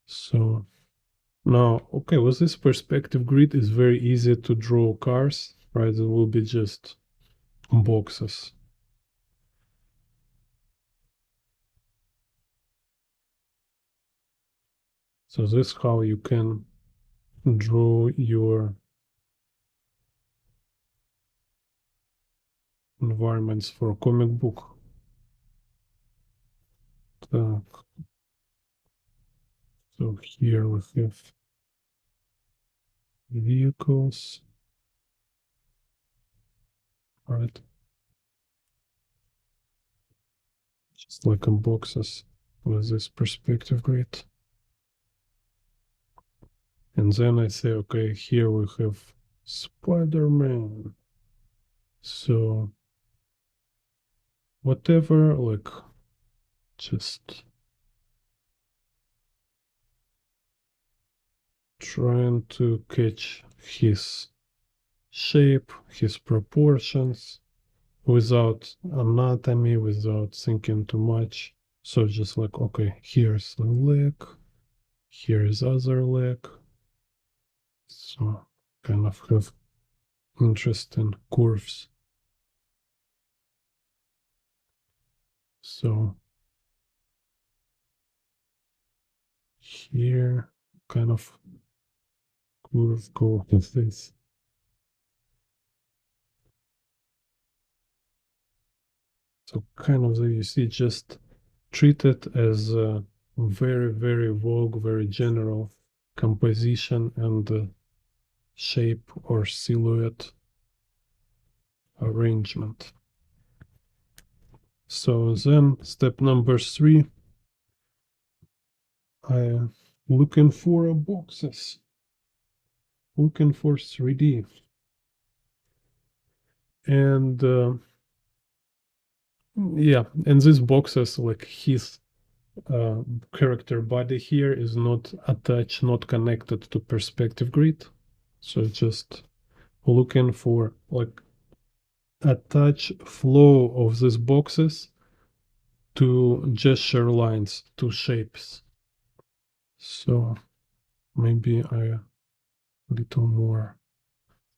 So now, okay, with this perspective grid, it's very easy to draw cars, right? It will be just boxes. So this is how you can draw your environments for a comic book. Так. So here we have vehicles, right? Just like in boxes with this perspective grid. And then I say, okay, here we have Spider-Man. So whatever, like just trying to catch his shape, his proportions without anatomy, without thinking too much. So just like, okay, here's the leg, here's other leg. So kind of have interesting curves. So here kind of curve go with this. So kind of you see just treat it as a very, very vague, very general composition and shape or silhouette arrangement. So then step number 3, I looking for boxes, looking for 3D. And yeah, and these boxes, like his character body here is not attached, not connected to perspective grid. So just looking for like attach flow of these boxes to gesture lines, to shapes. So maybe I a little more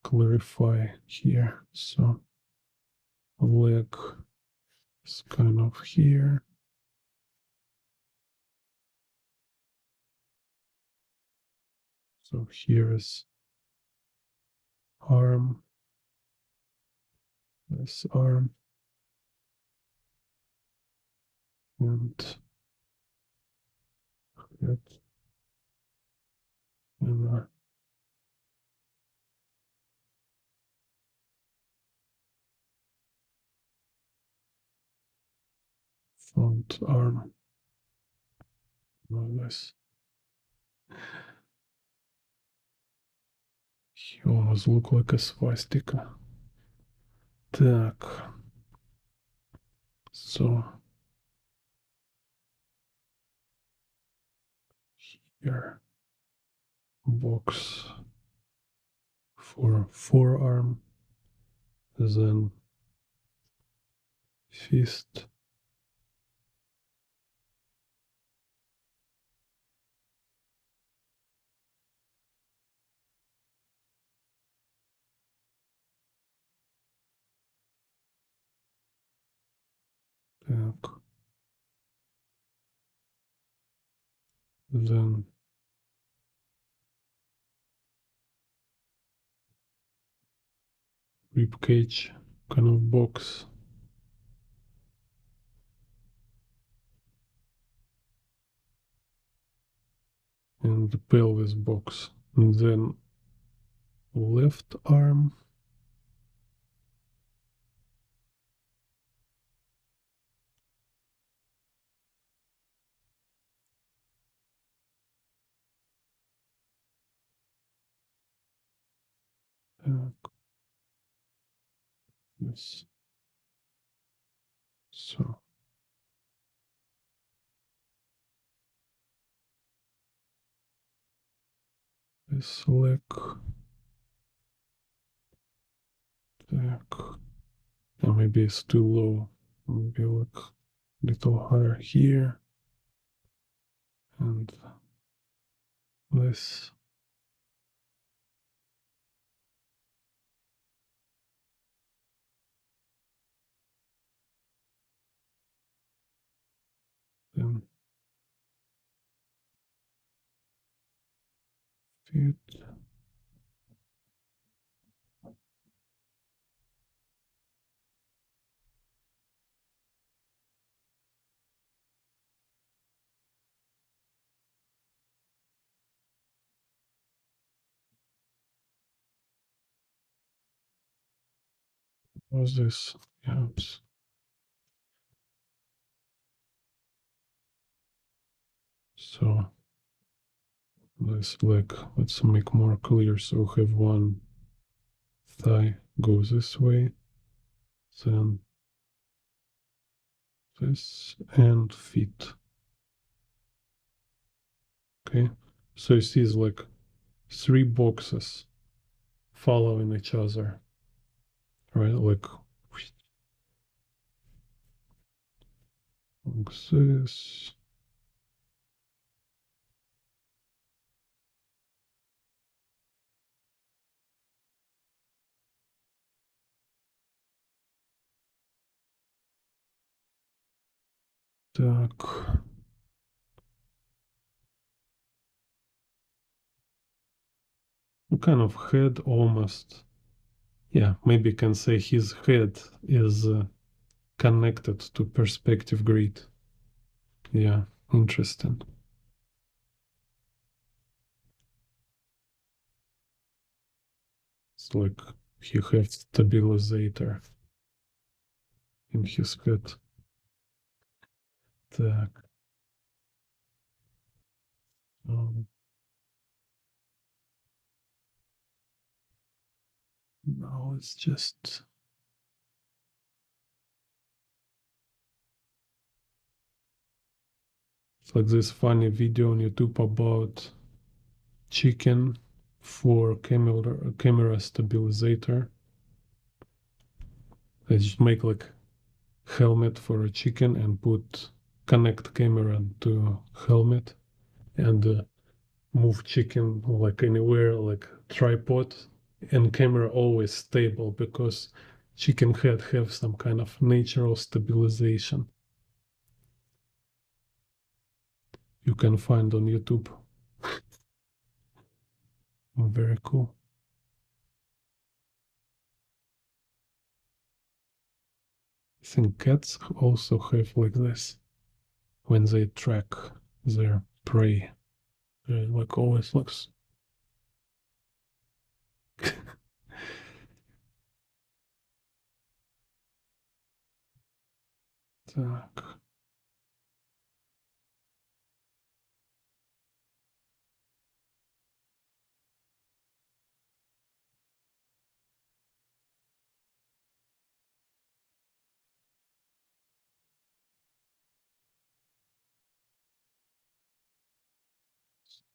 clarify here. So leg is kind of here. So here is arm, this arm, and head, and front arm, more or less. He almost look like a swastika. Так, so here box for forearm, then fist, так, then rib cage kind of box, and the pelvis box, and then left arm, yes, so this leg, так, maybe it's too low, maybe like a little higher here, and this, then feet, what's this? Yeah, so this leg, let's make more clear. So we have one thigh goes this way, then this, and feet. Okay, so you see it's like three boxes following each other, right? Like this. Так. Kind of head almost. Yeah, maybe you can say his head is connected to perspective grid. Yeah, interesting. It's like he has stabilizer in his head. Так. Now it's just it's like this funny video on YouTube about chicken for camera stabilizer. They just make like helmet for a chicken and connect camera to helmet and move chicken like anywhere, like tripod, and camera always stable because chicken head have some kind of natural stabilization. You can find on YouTube. Very cool. I think cats also have like this when they track their prey. Like always looks. Так.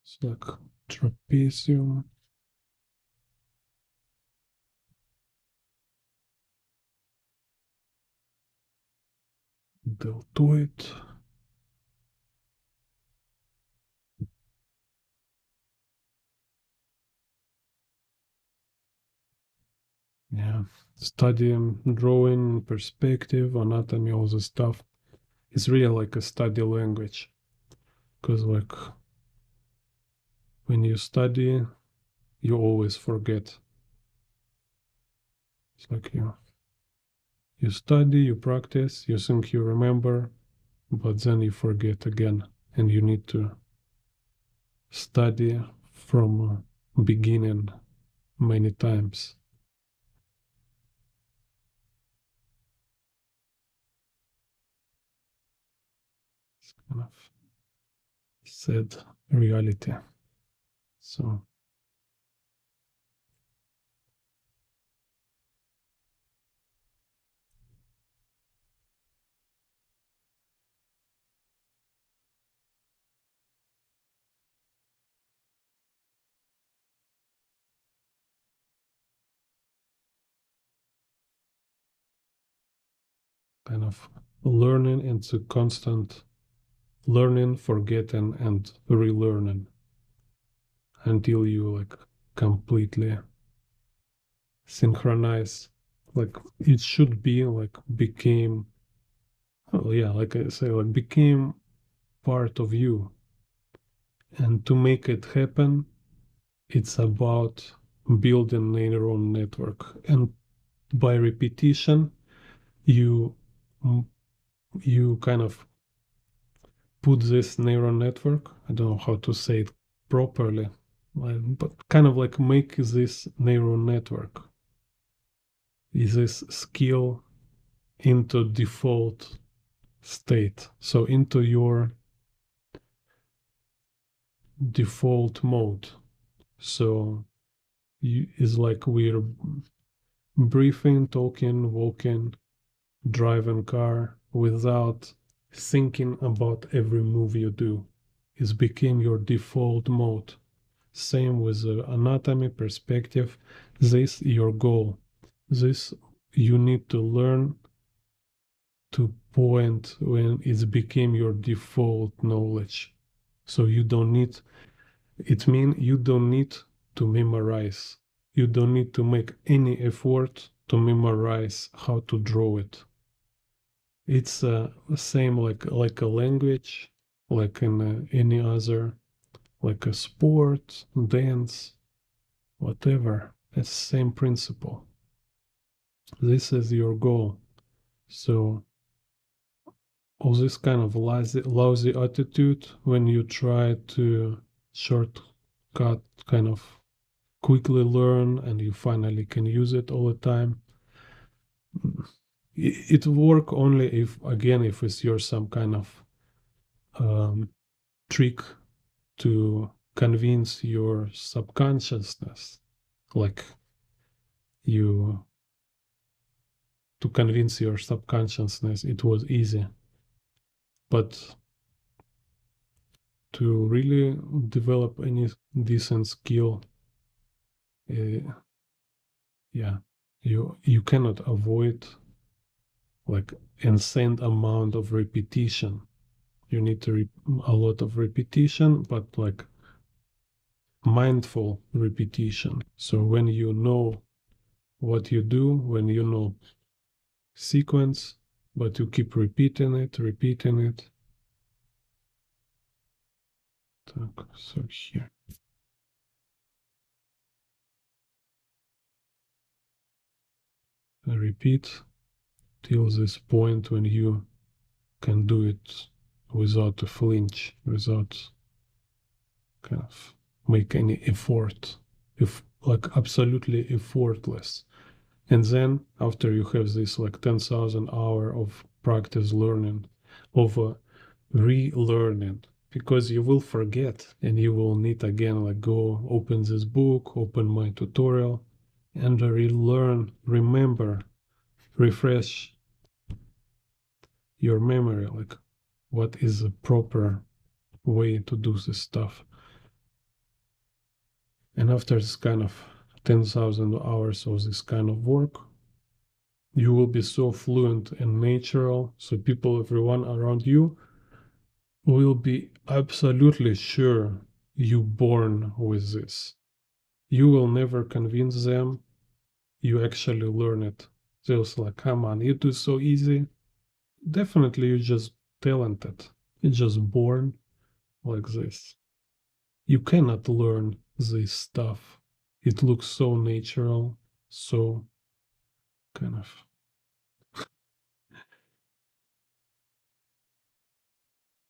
It's like trapezium, deltoid. Yeah, studying, drawing, perspective, anatomy, all this stuff. It's really like a study language. Because like when you study, you always forget. It's like you study, you practice, you think you remember, but then you forget again, and you need to study from beginning many times. It's kind of sad reality. So kind of learning into constant learning, forgetting, and relearning until you like completely synchronize. Like it should be like became, oh yeah, like I say, like became part of you. And to make it happen, it's about building a neural network. And by repetition, you you kind of put this neural network. I don't know how to say it properly, but kind of like make this neural network, this skill into default state. So into your default mode. So it's like we're breathing, talking, walking, driving car without thinking about every move you do. It became your default mode. Same with the anatomy perspective. This your goal. This you need to learn to point when it became your default knowledge. So you don't need it means you don't need to memorize. You don't need to make any effort to memorize how to draw it. It's the same like a language, like in any other, like a sport, dance, whatever. It's the same principle. This is your goal. So all this kind of lousy attitude when you try to shortcut kind of quickly learn and you finally can use it all the time. It work only if it's your some kind of trick to convince your subconsciousness, like you to convince your subconsciousness it was easy. But to really develop any decent skill, uh, yeah, you cannot avoid like insane amount of repetition. You need to a lot of repetition, but like mindful repetition. So when you know what you do when you know sequence, but you keep repeating it. So here, repeat till this point when you can do it without a flinch, without kind of make any effort, if like absolutely effortless. And then after you have this like 10,000 hour of practice learning, of relearning, because you will forget and you will need again like go open this book, open my tutorial, and relearn, remember, refresh your memory, like what is the proper way to do this stuff. And after this kind of 10,000 hours of this kind of work, you will be so fluent and natural. So people, everyone around you will be absolutely sure you born with this. You will never convince them. You actually learn it. Just like, come on, you do so easy. Definitely, you're just talented. You're just born like this. You cannot learn this stuff. It looks so natural, so kind of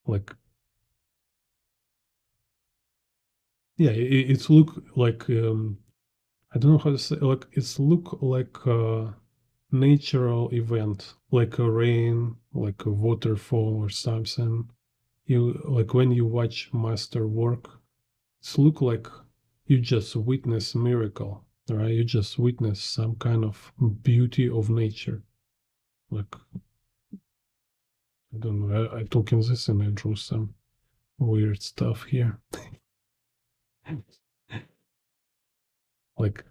like, yeah, it's look like I don't know how to say, like it's look like a natural event, like a rain, like a waterfall or something. You like when you watch master work, it's look like you just witness miracle, right? You just witness some kind of beauty of nature. Like I don't know, I took in this and I drew some weird stuff here. Like,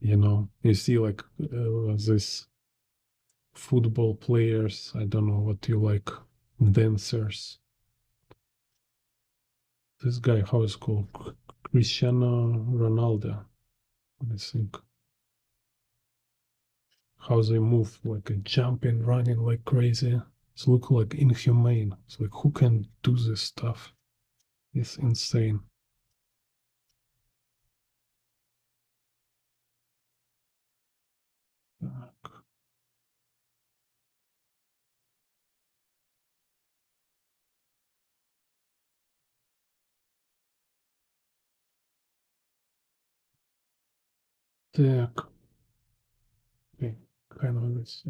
you see like this football players, I don't know what you like, dancers. This guy, how is called? Cristiano Ronaldo, I think. How they move, like a jumping, running like crazy. It look like inhumane. It's like who can do this stuff? It's insane. Так, okay, kind of this.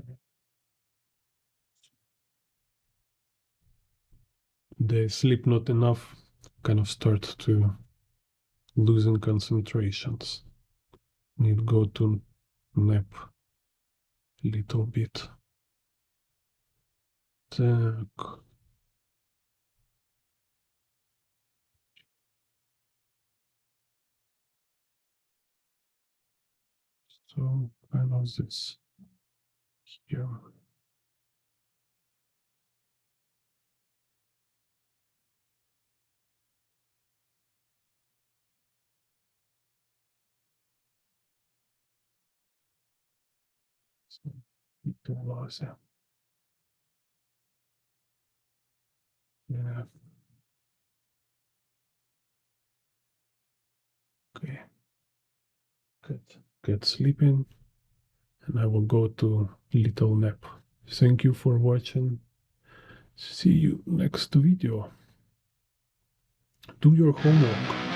They sleep not enough, kind of start to losing concentrations. Need go to nap little bit. Так, so kind of this here. So, it was, yeah, okay, good. Get sleeping, and I will go to little nap. Thank you for watching. See you next video. Do your homework.